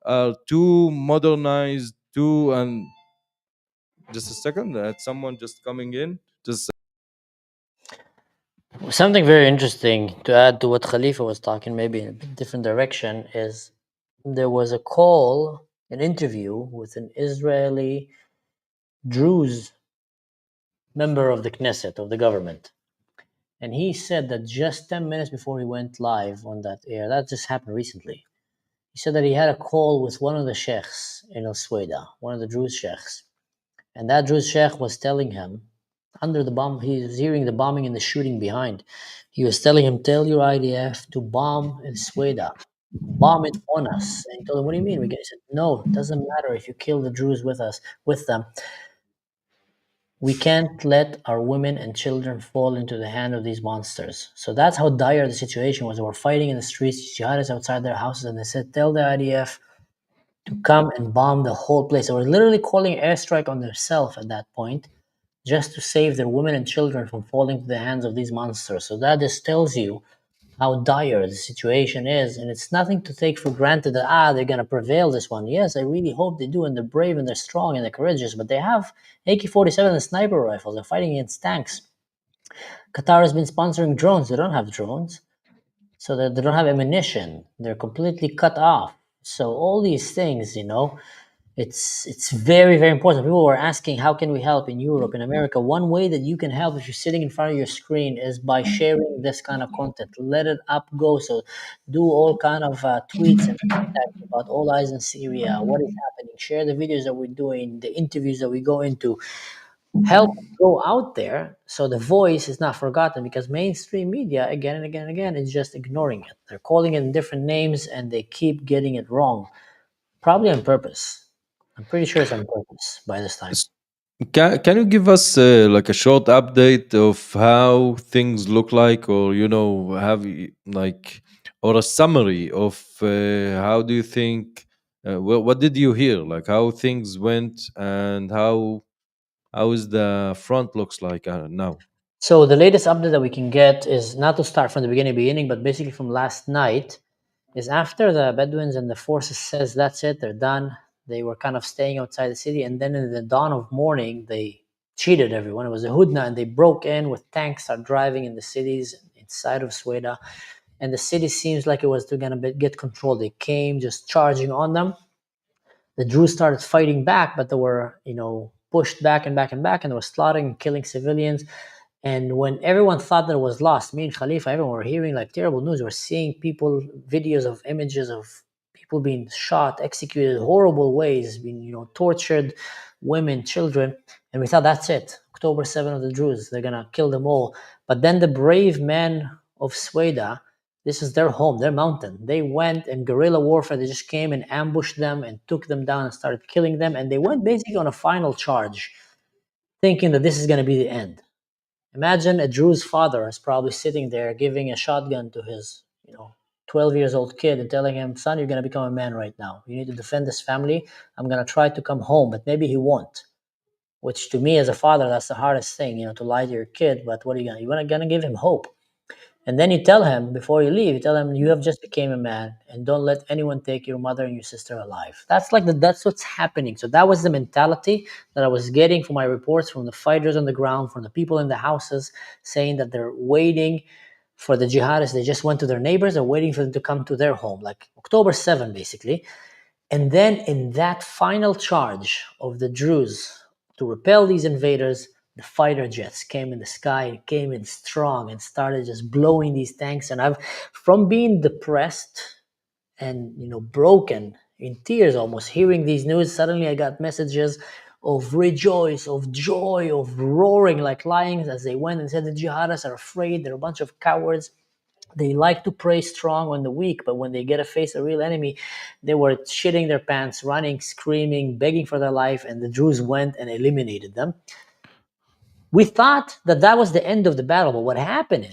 are too modernized, too, and just a second, someone just coming in. Just Something very interesting to add to what Khalifa was talking, maybe in a bit different direction, is there was a call, an interview with an Israeli Druze member of the Knesset, of the government. And he said that just 10 minutes before he went live on that air, that just happened recently, he said that he had a call with one of the sheikhs in Sweden, one of the Druze sheikhs. And that Druze sheikh was telling him, under the bomb, he was hearing the bombing and the shooting behind. He was telling him, tell your IDF to bomb in Sweden. Bomb it on us. And he told him, what do you mean? He said, no, it doesn't matter if you kill the Druze with them. We can't let our women and children fall into the hand of these monsters. So that's how dire the situation was. They were fighting in the streets, jihadists outside their houses, and they said, tell the IDF to come and bomb the whole place. They were literally calling airstrike on themselves at that point, just to save their women and children from falling to the hands of these monsters. So that just tells you how dire the situation is, and it's nothing to take for granted that they're going to prevail this one. Yes, I really hope they do, and they're brave and they're strong and they're courageous, but they have AK-47 and sniper rifles. They're fighting against tanks. Qatar has been sponsoring drones. They don't have drones, so they don't have ammunition. They're completely cut off. So all these things, it's very, very important. People were asking, how can we help in Europe, in America? One way that you can help if you're sitting in front of your screen is by sharing this kind of content. Let it up go. So do all kind of tweets and hashtags about All Eyes in Syria, what is happening. Share the videos that we're doing, the interviews that we go into. Help go out there so the voice is not forgotten, because mainstream media, again and again and again, is just ignoring it. They're calling it different names and they keep getting it wrong, probably on purpose. I'm pretty sure it's on purpose by this time. can you give us like a short update of how things look like, or or a summary of how do you think, what did you hear, like how things went, and how is the front looks like now? So the latest update that we can get is not to start from the beginning, but basically from last night, is after the Bedouins and the forces says that's it, they're done. They were kind of staying outside the city, and then in the dawn of morning, they cheated everyone. It was a hudna, and they broke in with tanks, started driving in the cities inside of Sweden, and the city seems like it was going to get controlled. They came just charging on them. The Druze started fighting back, but they were, pushed back and back and back, and they were slaughtering and killing civilians. And when everyone thought that it was lost, me and Khalifa, everyone were hearing like terrible news. We're seeing people, videos of images of people being shot, executed, horrible ways, being, tortured, women, children. And we thought, that's it. October 7th of the Druze, they're going to kill them all. But then the brave men of Sweden, this is their home, their mountain. They went in guerrilla warfare. They just came and ambushed them and took them down and started killing them. And they went basically on a final charge, thinking that this is going to be the end. Imagine a Druze father is probably sitting there giving a shotgun to his, 12 years old kid and telling him, son, you're going to become a man right now. You need to defend this family. I'm going to try to come home, but maybe he won't. Which to me as a father, that's the hardest thing, to lie to your kid. But what are you going to do? You're going to give him hope. And then you tell him, before you leave, you tell him, you have just became a man, and don't let anyone take your mother and your sister alive. That's that's what's happening. So that was the mentality that I was getting from my reports from the fighters on the ground, from the people in the houses, saying that they're waiting for the jihadists. They just went to their neighbors. They're waiting for them to come to their home, like October 7, basically. And then in that final charge of the Druze to repel these invaders, the fighter jets came in the sky, came in strong and started just blowing these tanks. And from being depressed and, broken, in tears almost, hearing these news, suddenly I got messages of rejoice, of joy, of roaring like lions as they went and said the jihadists are afraid. They're a bunch of cowards. They like to play strong on the weak, but when they get to face a real enemy, they were shitting their pants, running, screaming, begging for their life, and the Druze went and eliminated them. We thought that that was the end of the battle, but what happened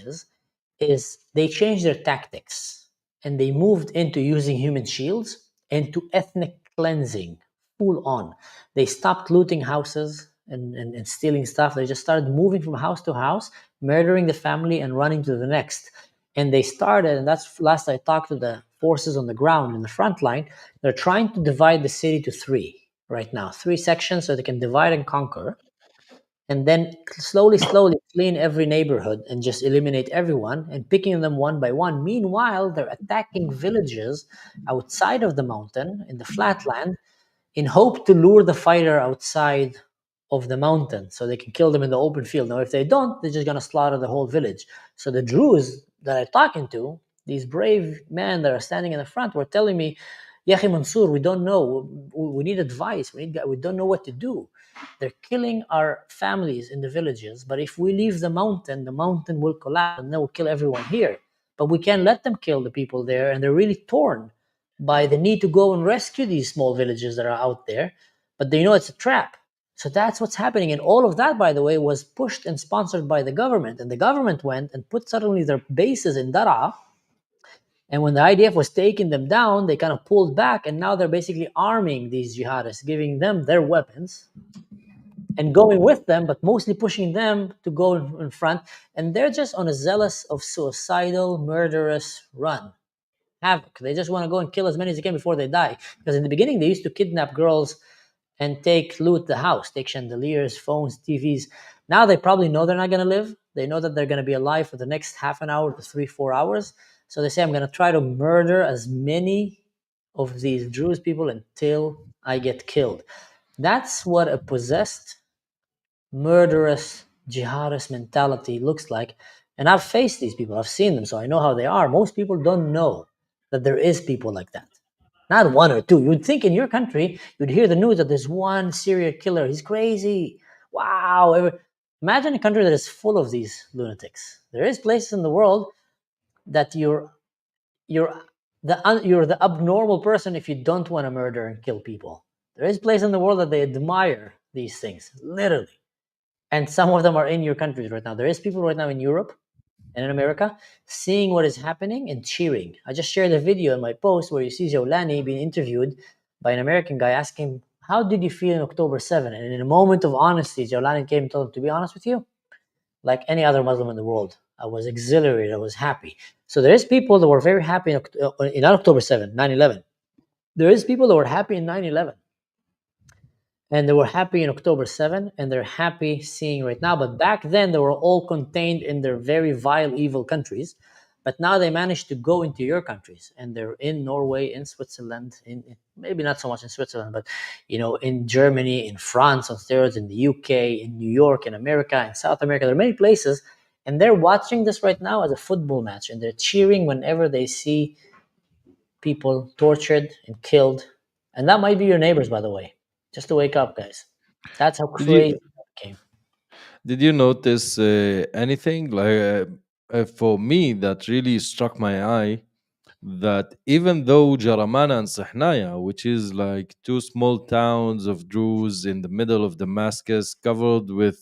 is they changed their tactics and they moved into using human shields and to ethnic cleansing, full on. They stopped looting houses and stealing stuff. They just started moving from house to house, murdering the family and running to the next. And they started, and that's last I talked to the forces on the ground in the front line, they're trying to divide the city to three right now, 3 sections so they can divide and conquer. And then slowly clean every neighborhood and just eliminate everyone and picking them one by one. Meanwhile, they're attacking villages outside of the mountain in the flatland in hope to lure the fighter outside of the mountain so they can kill them in the open field. Now, if they don't, they're just going to slaughter the whole village. So the Druze that I'm talking to, these brave men that are standing in the front, were telling me, Yahi Mansour, we don't know. We need advice. We don't know what to do. They're killing our families in the villages, but if we leave the mountain will collapse and then we'll kill everyone here. But we can't let them kill the people there, and they're really torn by the need to go and rescue these small villages that are out there, but they know it's a trap. So that's what's happening. And all of that, by the way, was pushed and sponsored by the government. And the government went and put suddenly their bases in Daraa. And when the IDF was taking them down, they kind of pulled back, and now they're basically arming these jihadists, giving them their weapons and going with them, but mostly pushing them to go in front. And they're just on a zealous of suicidal, murderous run. Havoc. They just want to go and kill as many as they can before they die. Because in the beginning, they used to kidnap girls and loot the house, take chandeliers, phones, TVs. Now they probably know they're not going to live. They know that they're going to be alive for the next half an hour to 3-4 hours. So they say, I'm going to try to murder as many of these Druze people until I get killed. That's what a possessed, murderous, jihadist mentality looks like. And I've faced these people. I've seen them, so I know how they are. Most people don't know that there is people like that. Not one or two. You'd think in your country, you'd hear the news that there's one serial killer. He's crazy. Wow. Imagine a country that is full of these lunatics. There is places in the world that you're the abnormal person if you don't want to murder and kill people. There is places in the world that they admire these things, literally. And some of them are in your countries right now. There is people right now in Europe and in America seeing what is happening and cheering. I just shared a video in my post where you see Jawlani being interviewed by an American guy asking him, how did you feel in October 7? And in a moment of honesty, Jawlani came and told him, to be honest with you, like any other Muslim in the world, I was exhilarated, I was happy. So there is people that were very happy in October 7, 9/11. There is people that were happy in 9/11. And they were happy in October 7, and they're happy seeing right now. But back then, they were all contained in their very vile, evil countries. But now they managed to go into your countries, and they're in Norway, in Switzerland, in maybe not so much in Switzerland, but in Germany, in France, on steroids, in the UK, in New York, in America, in South America. There are many places, and they're watching this right now as a football match, and they're cheering whenever they see people tortured and killed. And that might be your neighbors, by the way. Just to wake up, guys. That's how crazy that became. Did you notice anything like for me that really struck my eye? That even though Jaramana and Sahnaya, which is like 2 small towns of Druze in the middle of Damascus, covered with,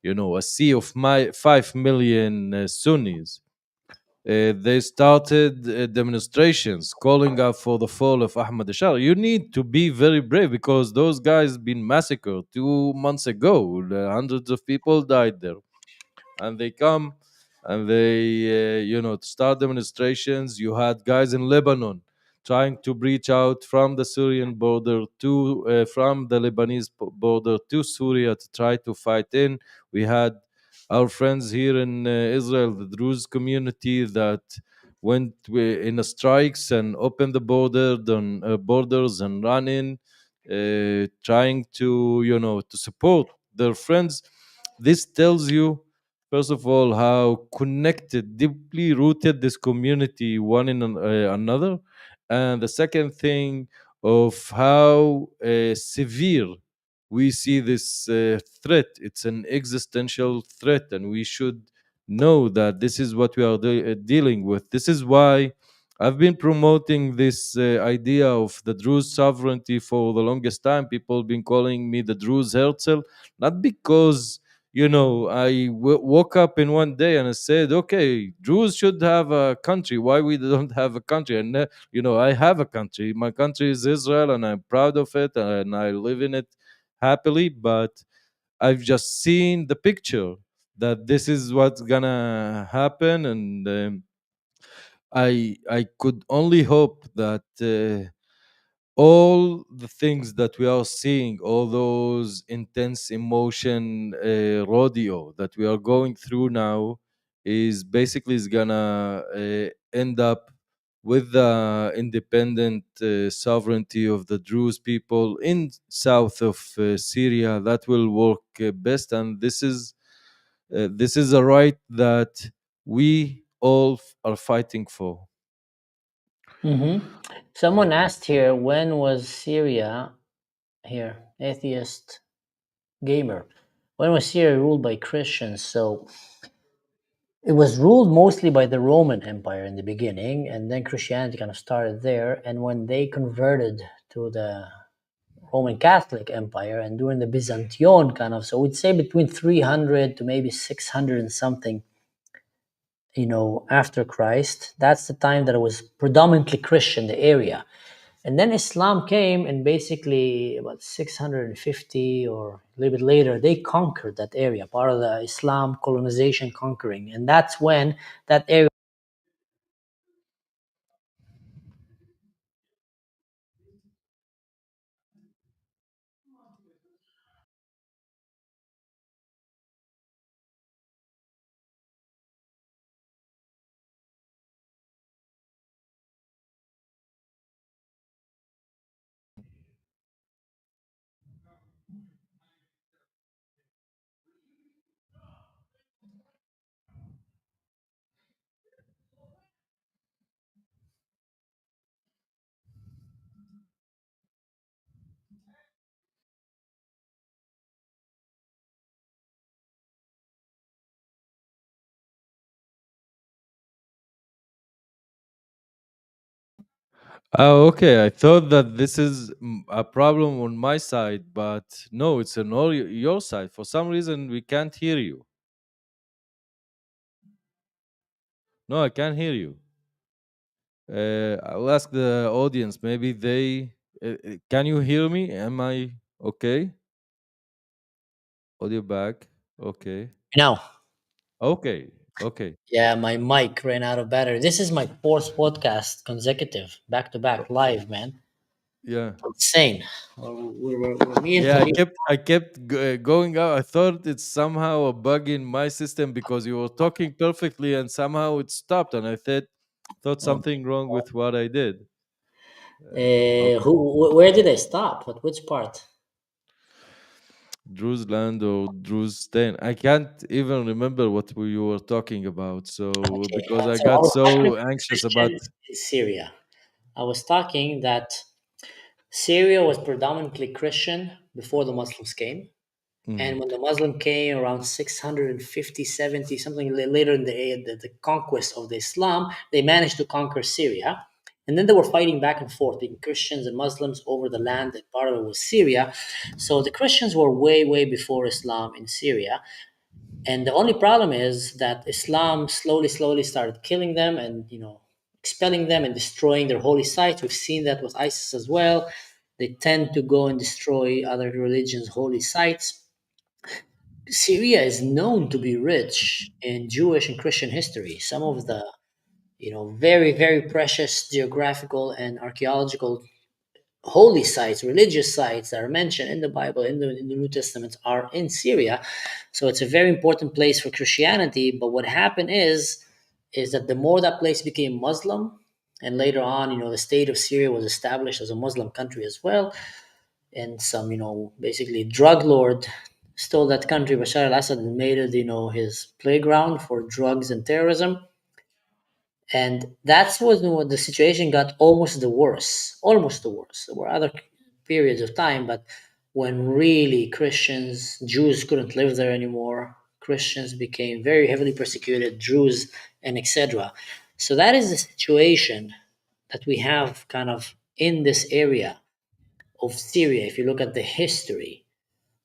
a sea of 5 million Sunnis, they started demonstrations calling out for the fall of Ahmad Ashar. You need to be very brave because those guys been massacred 2 months ago. Hundreds of people died there, and they come and they start demonstrations. You had guys in Lebanon trying to breach out from the Syrian border to from the Lebanese border to Syria to try to fight in. We had our friends here in Israel, the Druze community, that went in a strikes and opened the borders and ran in, trying to support their friends. This tells you, first of all, how connected, deeply rooted this community one in another, and the second thing of how severe we see this threat. It's an existential threat, and we should know that this is what we are dealing with. This is why I've been promoting this idea of the Druze sovereignty for the longest time. People have been calling me the Druze Herzl, not because I woke up in one day and I said, okay, Jews should have a country. Why we don't have a country? And I have a country. My country is Israel, and I'm proud of it, and I live in it happily. But I've just seen the picture that this is what's gonna happen, and I could only hope that all the things that we are seeing, all those intense emotion rodeo that we are going through now, is gonna end up with the independent sovereignty of the Druze people in south of Syria. That will work best, and this is a right that we all are fighting for. Someone asked here, when was Syria, here, atheist gamer, when was Syria ruled by Christians? So it was ruled mostly by the Roman Empire in the beginning, and then Christianity kind of started there. And when they converted to the Roman Catholic Empire and during the Byzantine kind of, so we'd say between 300 to maybe 600 and something, after Christ, that's the time that it was predominantly Christian, the area. And then Islam came, and basically about 650 or a little bit later, they conquered that area, part of the Islam colonization conquering. And that's when that area. Oh, okay. I thought that this is a problem on my side, but no, it's on your side. For some reason, we can't hear you. No, I can't hear you. I'll ask the audience. Maybe they. Can you hear me? Am I okay? Audio back. Okay. Now, Okay. Okay. yeah, my mic ran out of battery. This is my fourth podcast consecutive, back to back, live, man. Yeah. Insane. We're me and Yeah. I Khalid. kept. I kept going out. I thought it's somehow a bug in my system because you were talking perfectly, and somehow it stopped, and I thought something wrong with what I did. Okay. Where did I stop? Which part? Drew's land or Drew's Stain. I can't even remember what you were talking about. So Okay, because I so I got was talking so about anxious about. Christians in Syria. I was talking that Syria was predominantly Christian before the Muslims came. And when the Muslim came around 650, 70, something later in the conquest of the Islam, they managed to conquer Syria. And then they were fighting back and forth between Christians and Muslims over the land, and part of it was Syria. So the Christians were way, way before Islam in Syria. And the only problem is that Islam slowly started killing them and, expelling them and destroying their holy sites. We've seen that with ISIS as well. They tend to go and destroy other religions' holy sites. Syria is known to be rich in Jewish and Christian history. Some of the, very, very precious geographical and archaeological holy sites, religious sites that are mentioned in the Bible, in the New Testament, are in Syria. So it's a very important place for Christianity. But what happened is that the more that place became Muslim, and later on, the state of Syria was established as a Muslim country as well, and some, basically drug lord stole that country, Bashar al-Assad, and made it, his playground for drugs and terrorism. And that's when the situation got almost the worst. There were other periods of time, but when really Jews couldn't live there anymore, Christians became very heavily persecuted, Druze, and etc. So that is the situation that we have kind of in this area of Syria. If you look at the history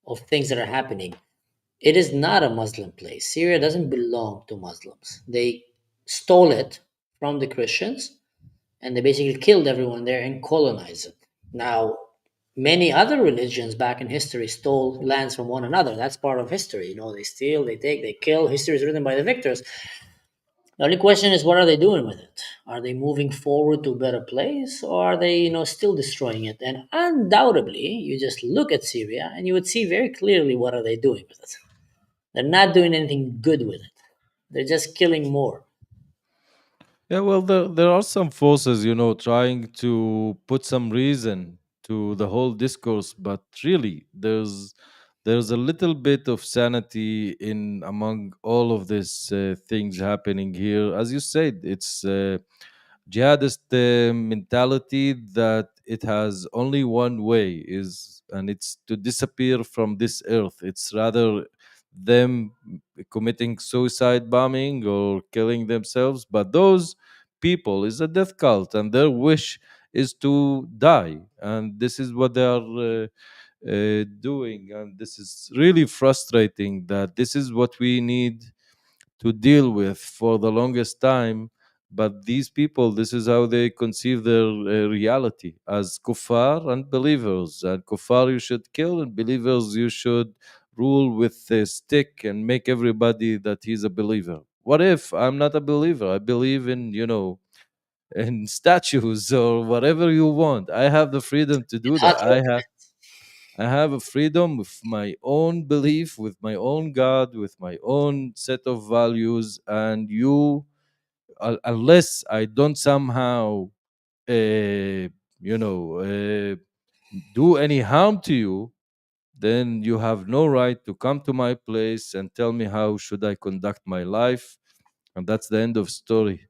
of things that are happening, it is not a Muslim place. Syria doesn't belong to Muslims. They stole it from the Christians, and they basically killed everyone there and colonized it. Now, many other religions back in history stole lands from one another. That's part of history. You know, they steal, they take, they kill. History is written by the victors. The only question is, what are they doing with it? Are they moving forward to a better place, or are they, still destroying it? And undoubtedly, you just look at Syria and you would see very clearly what are they doing with it. They're not doing anything good with it. They're just killing more. Yeah, well, there are some forces, trying to put some reason to the whole discourse, but really, there's a little bit of sanity in among all of these things happening here. As you said, it's jihadist mentality that it has only one way is, and it's to disappear from this earth. It's rather them committing suicide bombing or killing themselves, but those people is a death cult and their wish is to die, and this is what they are doing, and this is really frustrating that this is what we need to deal with for the longest time. But these people, this is how they conceive their reality as kuffar and believers. And kuffar you should kill, and believers you should rule with a stick and make everybody that he's a believer. What if I'm not a believer? I believe in, in statues or whatever you want. I have the freedom to do that. I have a freedom with my own belief, with my own God, with my own set of values, and you, unless I don't somehow, uh, do any harm to you, then you have no right to come to my place and tell me how should I conduct my life, and that's the end of story.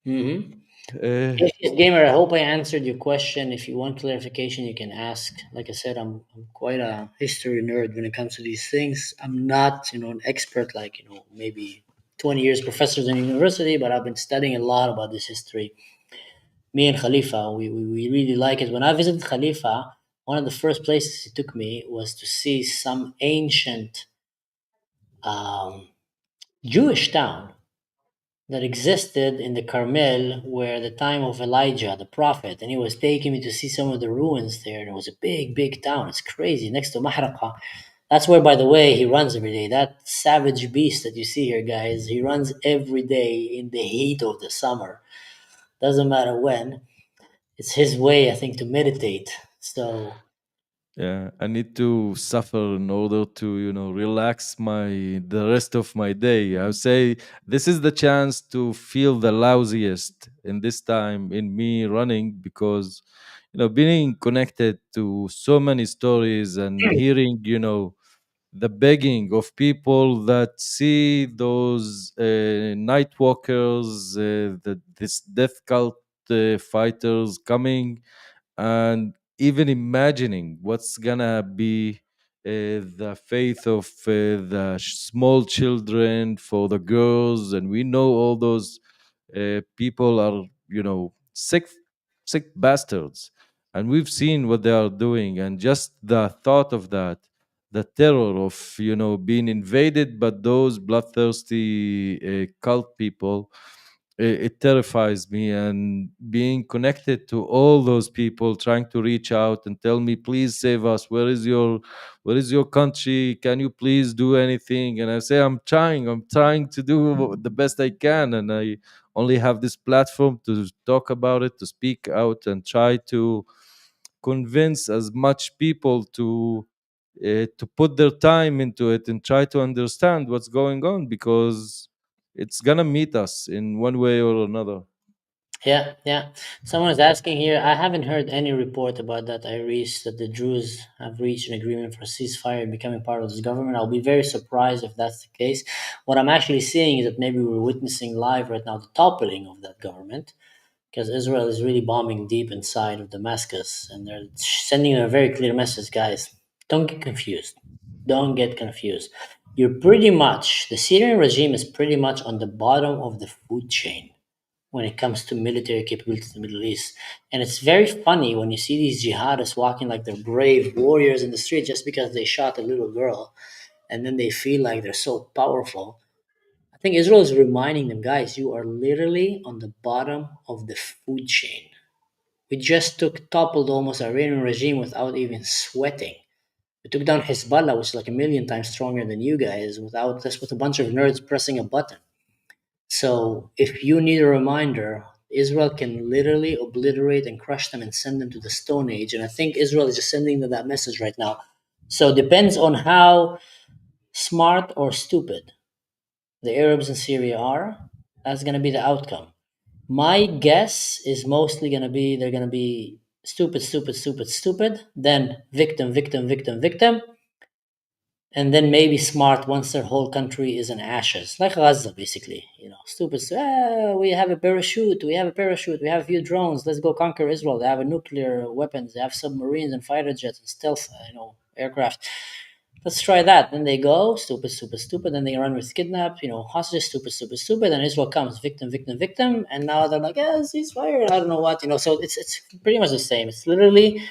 Mm-hmm. Uh, Yes, Gamer, I hope I answered your question. If you want clarification, you can ask. Like I said, I'm quite a history nerd when it comes to these things. I'm not, an expert like, maybe 20 years professors in university, but I've been studying a lot about this history. Me and Khalifa, we really like it. When I visited Khalifa, one of the first places he took me was to see some ancient um, Jewish town that existed in the Carmel where the time of Elijah, the prophet, and he was taking me to see some of the ruins there. And it was a big, big town. It's crazy. Next to Mahraqa. That's where, by the way, he runs every day. That savage beast that you see here, guys, he runs every day in the heat of the summer. Doesn't matter when. It's his way, I think, to meditate. So Yeah, I need to suffer in order to, relax the rest of my day. I would say this is the chance to feel the lousiest in this time in me running, because, being connected to so many stories and hearing, the begging of people that see those night walkers, this death cult fighters coming, and even imagining what's gonna be the faith of the small children for the girls. And we know all those people are, sick bastards, and we've seen what they are doing, and just the thought of that, the terror of, being invaded by those bloodthirsty cult people, it terrifies me. And being connected to all those people trying to reach out and tell me, please save us, where is your country, can you please do anything? And I say, I'm trying to do the best I can, and I only have this platform to talk about it, to speak out and try to convince as much people to put their time into it and try to understand what's going on, because it's gonna meet us in one way or another. yeah, yeah. Someone is asking here. I haven't heard any report about that, Iris, that the Druze have reached an agreement for a ceasefire and becoming part of this government. I'll be very surprised if that's the case. What I'm actually seeing is that maybe we're witnessing live right now the toppling of that government, because Israel is really bombing deep inside of Damascus, and they're sending a very clear message, guys. Don't get confused. Don't get confused. The Syrian regime is pretty much on the bottom of the food chain when it comes to military capabilities in the Middle East. And it's very funny when you see these jihadists walking like they're brave warriors in the street just because they shot a little girl. and then they feel like they're so powerful. I think Israel is reminding them, guys, you are literally on the bottom of the food chain. We just toppled almost Iranian regime without even sweating. We took down Hezbollah, which is like a million times stronger than you guys, without just with a bunch of nerds pressing a button. So if you need a reminder, Israel can literally obliterate and crush them and send them to the Stone Age. And I think Israel is just sending them that message right now. So it depends on how smart or stupid the Arabs in Syria are. That's going to be the outcome. My guess is mostly going to be they're going to be stupid, then victim, and then maybe smart once their whole country is in ashes, like Gaza, basically. Stupid. We have a parachute. We have a few drones. Let's go conquer Israel. They have nuclear weapons. They have submarines and fighter jets and stealth, aircraft. Let's try that. Then they go, stupid. Then they run with kidnap, hostages, stupid. Then Israel comes, victim. And now they're like, ceasefire. I don't know what, So it's pretty much the same. It's literally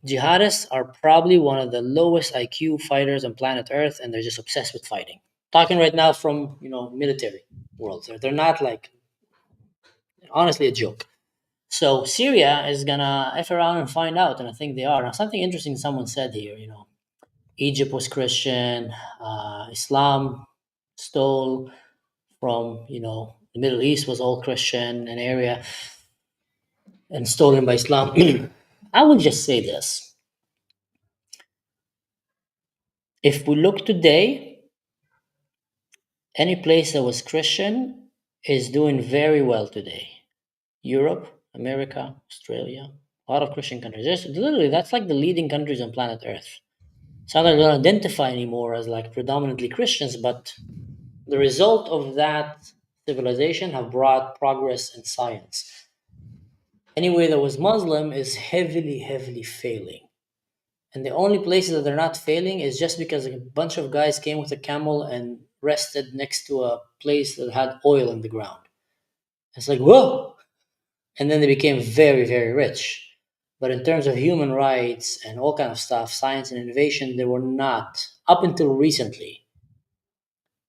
jihadists are probably one of the lowest IQ fighters on planet Earth, and they're just obsessed with fighting. Talking right now from military world. They're not like honestly a joke. So Syria is gonna F around and find out, and I think they are. Now, something interesting someone said here, Egypt was Christian, Islam stole from, the Middle East was all Christian, an area, and stolen by Islam. I will just say this. If we look today, any place that was Christian is doing very well today. Europe, America, Australia, a lot of Christian countries. That's like the leading countries on planet Earth. So they don't identify anymore as like predominantly Christians, but the result of that civilization have brought progress in science. Anyway, that was Muslim is heavily failing. And the only places that they're not failing is just because a bunch of guys came with a camel and rested next to a place that had oil in the ground. It's like, whoa! And then they became very, very rich. But in terms of human rights and all kind of stuff, science and innovation, they were not, up until recently,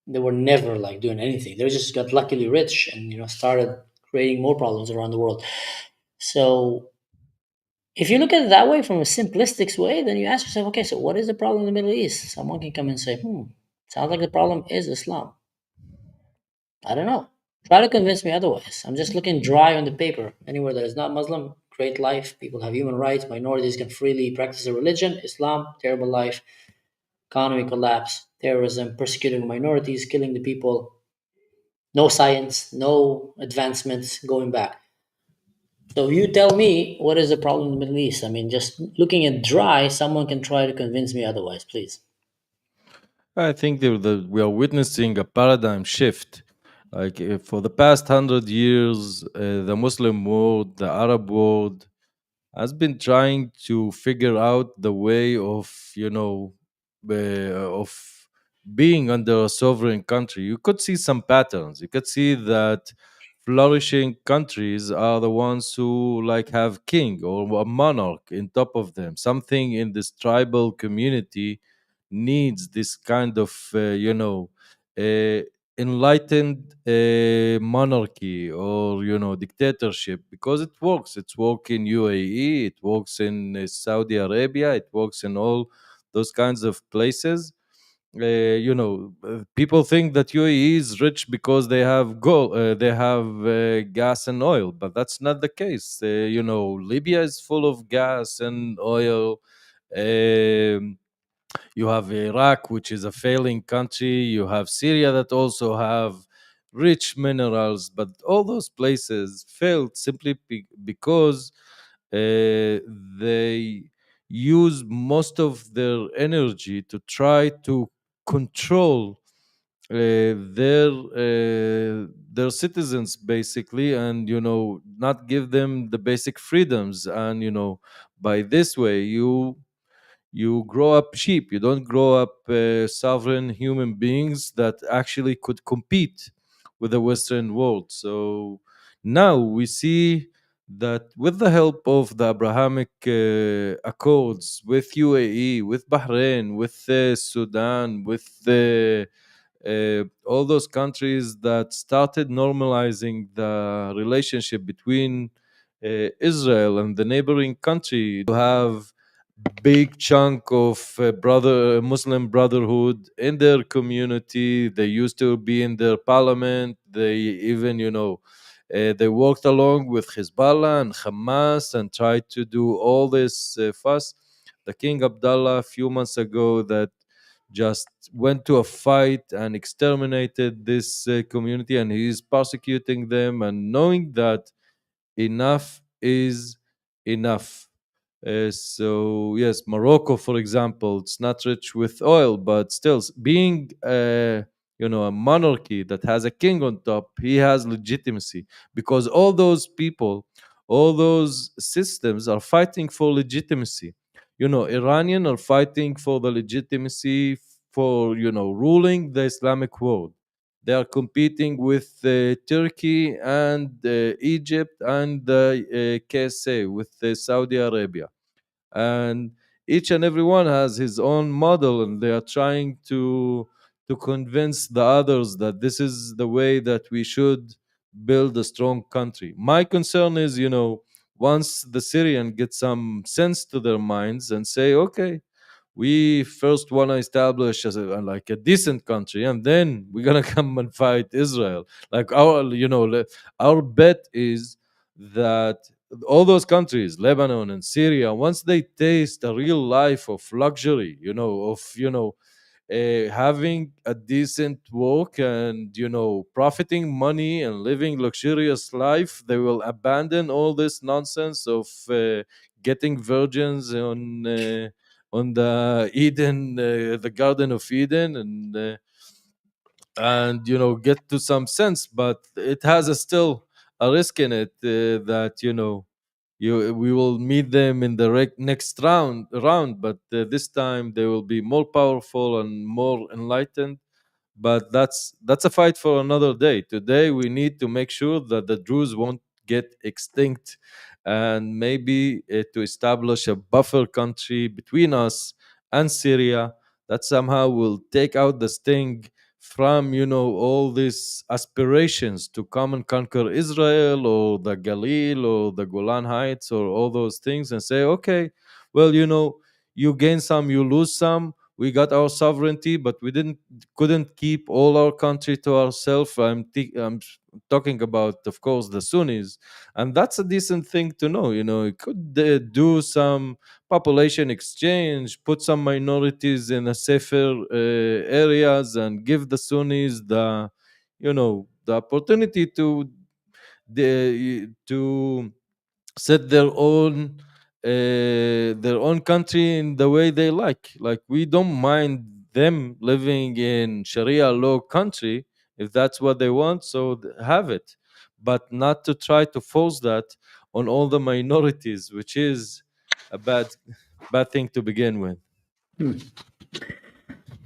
they were never like doing anything. They just got luckily rich and started creating more problems around the world. So if you look at it that way, from a simplistic way, then you ask yourself, okay, so what is the problem in the Middle East? Someone can come and say, sounds like the problem is Islam. I don't know. Try to convince me otherwise. I'm just looking dry on the paper. Anywhere that is not Muslim, great life. People have human rights. Minorities can freely practice their religion. Islam, terrible life. Economy collapse. Terrorism, persecuting minorities, killing the people. No science, no advancements, going back. So you tell me, what is the problem in the Middle East? I mean, just looking at dry, someone can try to convince me otherwise, please. I think we are witnessing a paradigm shift. Like for the past 100 years, the Muslim world, the Arab world, has been trying to figure out the way of of being under a sovereign country. You could see some patterns. You could see that flourishing countries are the ones who like have king or a monarch in top of them. Something in this tribal community needs this kind of uh, enlightened monarchy or dictatorship, because it works. It's work in UAE, it works in Saudi Arabia, it works in all those kinds of places. People think that UAE is rich because they have gold, they have gas and oil, but that's not the case. Libya is full of gas and oil. um, you have Iraq, which is a failing country. You have Syria that also have rich minerals, but all those places failed simply because they use most of their energy to try to control their citizens, basically, and not give them the basic freedoms. And by this way, you grow up sheep. You don't grow up sovereign human beings that actually could compete with the Western world. So now we see that with the help of the Abrahamic Accords, with UAE, with Bahrain, with Sudan, with all those countries that started normalizing the relationship between Israel and the neighboring country, to have big chunk of Muslim Brotherhood in their community. They used to be in their parliament. They even, they worked along with Hezbollah and Hamas and tried to do all this fuss. The King Abdullah a few months ago that just went to a fight and exterminated this community, and he is persecuting them, and knowing that enough is enough. So yes, Morocco, for example, it's not rich with oil, but still, being a monarchy that has a king on top, he has legitimacy, because all those people, all those systems are fighting for legitimacy. Iranian are fighting for the legitimacy for ruling the Islamic world. They are competing with Turkey and Egypt and the KSA with Saudi Arabia. And each and every one has his own model, and they are trying to convince the others that this is the way that we should build a strong country. My concern is, once the Syrian get some sense to their minds and say, okay, we first want to establish like a decent country, and then we're gonna come and fight Israel. Like our bet is that all those countries, Lebanon and Syria, once they taste a real life of luxury, having a decent work and profiting money and living luxurious life, they will abandon all this nonsense of getting virgins on the Eden, the Garden of Eden, and get to some sense. But it has still a risk in it that we will meet them in the next round, but this time they will be more powerful and more enlightened. But that's a fight for another day. Today we need to make sure that the Druze won't get extinct, and maybe to establish a buffer country between us and Syria that somehow will take out the sting from all these aspirations to come and conquer Israel or the Galil or the Golan Heights or all those things, and say, okay, well, you gain some, you lose some. We got our sovereignty, but we couldn't keep all our country to ourselves. I'm talking about, of course, the Sunnis, and that's a decent thing to know. You could do some population exchange, put some minorities in a safer areas, and give the Sunnis the opportunity to set their own country in the way they like. Like, we don't mind them living in Sharia law country if that's what they want, so have it, but not to try to force that on all the minorities, which is a bad thing to begin with.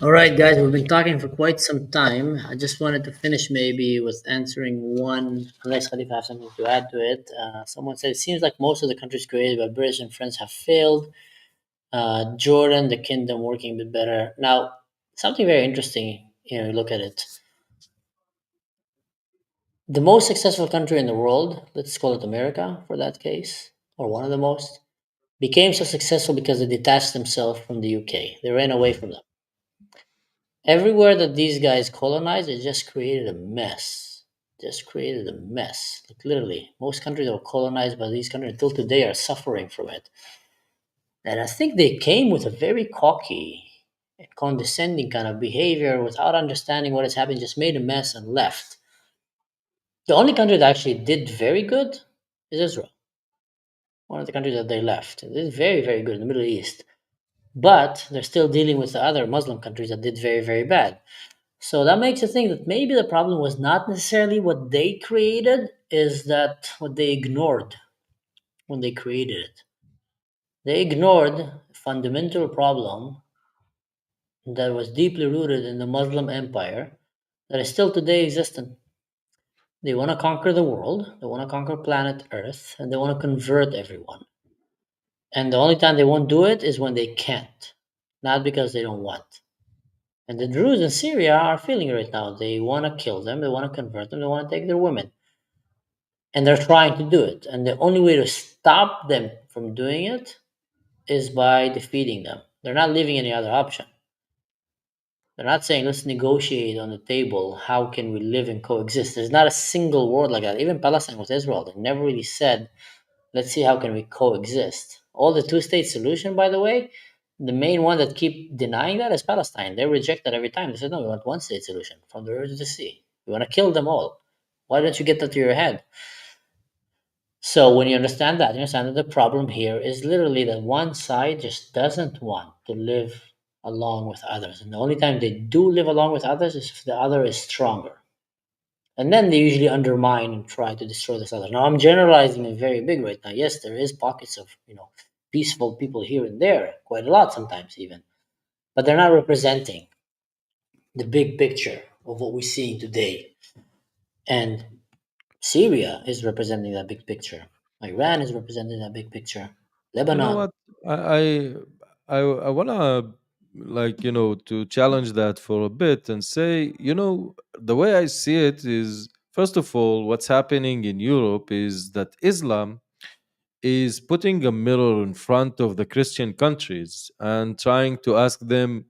All right, guys, we've been talking for quite some time. I just wanted to finish maybe with answering one, unless Khalifa has something to add to it. Someone said, it seems like most of the countries created by British and French have failed. Jordan, the kingdom, working a bit better. Now, something very interesting, you look at it. The most successful country in the world, let's call it America for that case, or one of the most, became so successful because they detached themselves from the UK. They ran away from them. Everywhere that these guys colonized, it just created a mess. Like, literally, most countries that were colonized by these countries until today are suffering from it. And I think they came with a very cocky and condescending kind of behavior without understanding what is happening, just made a mess and left. The only country that actually did very good is Israel. One of the countries that they left. They did very, very good in the Middle East. But they're still dealing with the other Muslim countries that did very, very bad. So that makes you think that maybe the problem was not necessarily what they created, is that what they ignored when they created it. They ignored a fundamental problem that was deeply rooted in the Muslim empire that is still today existent. They want to conquer the world, they want to conquer planet Earth, and they want to convert everyone. And the only time they won't do it is when they can't, not because they don't want. And the Druze in Syria are feeling it right now. They want to kill them, they want to convert them, they want to take their women. And they're trying to do it. And the only way to stop them from doing it is by defeating them. They're not leaving any other option. They're not saying, let's negotiate on the table. How can we live and coexist? There's not a single word like that. Even Palestine with Israel, they never really said, let's see how can we coexist. All the two-state solution, by the way, the main one that keep denying that is Palestine. They reject that every time. They said, no, we want one-state solution from the river to the sea. We want to kill them all. Why don't you get that to your head? So when you understand that, you understand that the problem here is literally that one side just doesn't want to live along with others. And the only time they do live along with others is if the other is stronger. And then they usually undermine and try to destroy this other. Now I'm generalizing it very big right now. Yes, there is pockets of, peaceful people here and there, quite a lot sometimes even. But they're not representing the big picture of what we're seeing today. And Syria is representing that big picture. Iran is representing that big picture. You know Lebanon. what? I wanna to challenge that for a bit and say, the way I see it is, first of all, what's happening in Europe is that Islam is putting a mirror in front of the Christian countries and trying to ask them,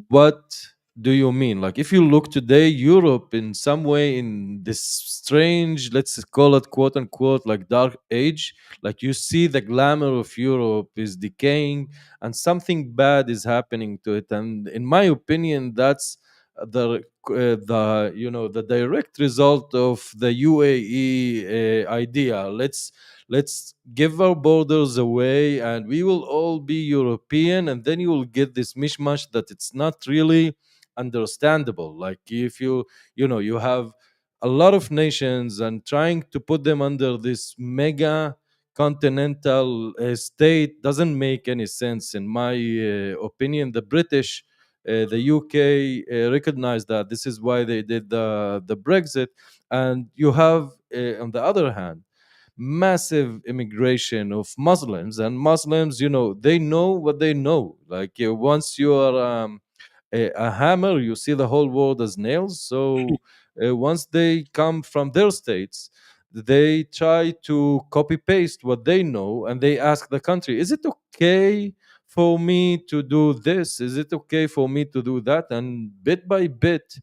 what do you mean? Like, if you look today, Europe in some way in this strange, let's call it quote unquote, like dark age, like you see the glamour of Europe is decaying and something bad is happening to it. And in my opinion, that's the direct result of the UAE idea. Let's give our borders away and we will all be European, and then you will get this mishmash that it's not really understandable. Like, if you have a lot of nations and trying to put them under this mega continental state doesn't make any sense in my opinion. The British, the UK recognized that. This is why they did the Brexit. And you have, on the other hand, massive immigration of Muslims, and Muslims, they know what they know. Like, once you are a hammer, you see the whole world as nails. So once they come from their states, they try to copy paste what they know, and they ask the country, is it okay for me to do this? Is it okay for me to do that? And bit by bit,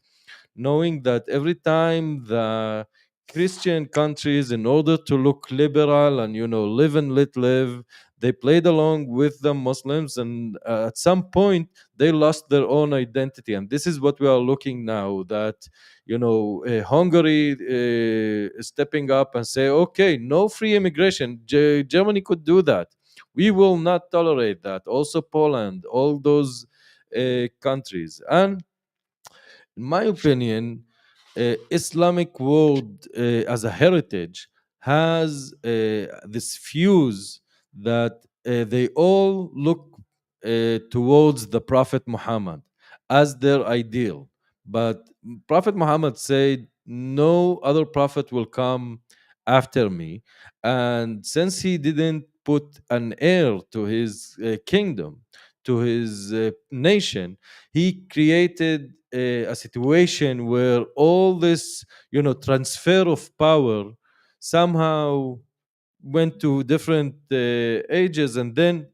knowing that every time the Christian countries, in order to look liberal and live and let live, they played along with the Muslims, and at some point they lost their own identity. And this is what we are looking now, that Hungary is stepping up and say, okay, no free immigration. Germany could do that. We will not tolerate that. Also Poland, all those countries. And in my opinion, Islamic world as a heritage has this fuse that they all look towards the Prophet Muhammad as their ideal. But Prophet Muhammad said, no other prophet will come after me. And since he didn't put an heir to his kingdom, to his nation, he created a situation where all this transfer of power somehow went to different ages. And then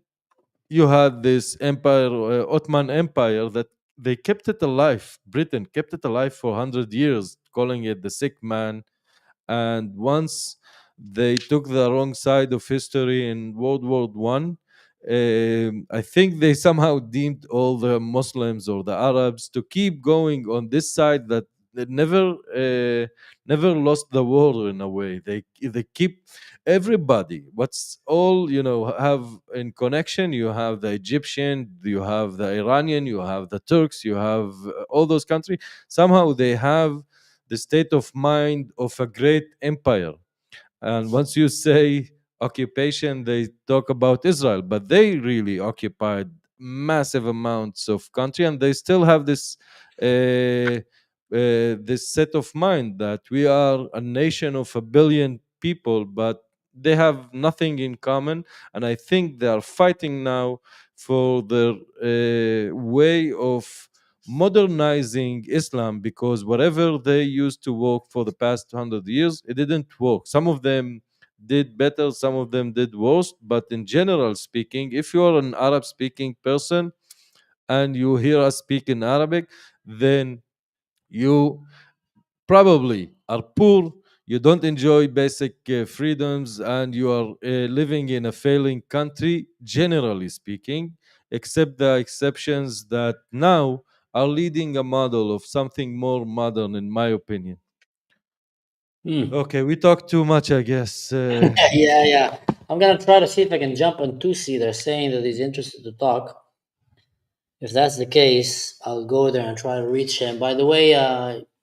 you had this empire, Ottoman Empire, that they kept it alive. Britain kept it alive for 100 years, calling it the sick man. And once they took the wrong side of history in World War I, I think they somehow deemed all the Muslims or the Arabs to keep going on this side, that they never lost the war. In a way, they keep everybody, what's all have in connection. You have the Egyptian, you have the Iranian, you have the Turks, you have all those countries. Somehow they have the state of mind of a great empire. And once you say occupation, they talk about Israel, but they really occupied massive amounts of country, and they still have this this set of mind that we are a nation of 1 billion people, but they have nothing in common. And I think they are fighting now for their way of modernizing Islam, because whatever they used to work for the past 100 years, it didn't work. Some of them did better, some of them did worse, but in general speaking, if you are an Arab speaking person and you hear us speak in Arabic, then you probably are poor, you don't enjoy basic freedoms, and you are living in a failing country, generally speaking, except the exceptions that now are leading a model of something more modern, in my opinion. Okay, we talked too much, I guess. Yeah. I'm gonna try to see if I can jump on Tusi. They're saying that he's interested to talk. If that's the case, I'll go there and try to reach him. By the way,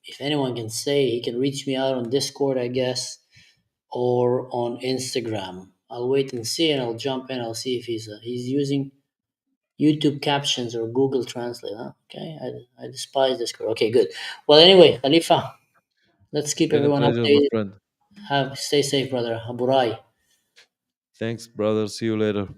if anyone can say, he can reach me out on Discord, I guess, or on Instagram. I'll wait and see, and I'll jump in. I'll see if he's using YouTube captions or Google Translate. Huh? Okay, I despise Discord. Okay, good. Well, anyway, Khalifa, let's keep Been a everyone pleasure, my updated. friend. Stay safe, brother. Haburai. Thanks, brother. See you later.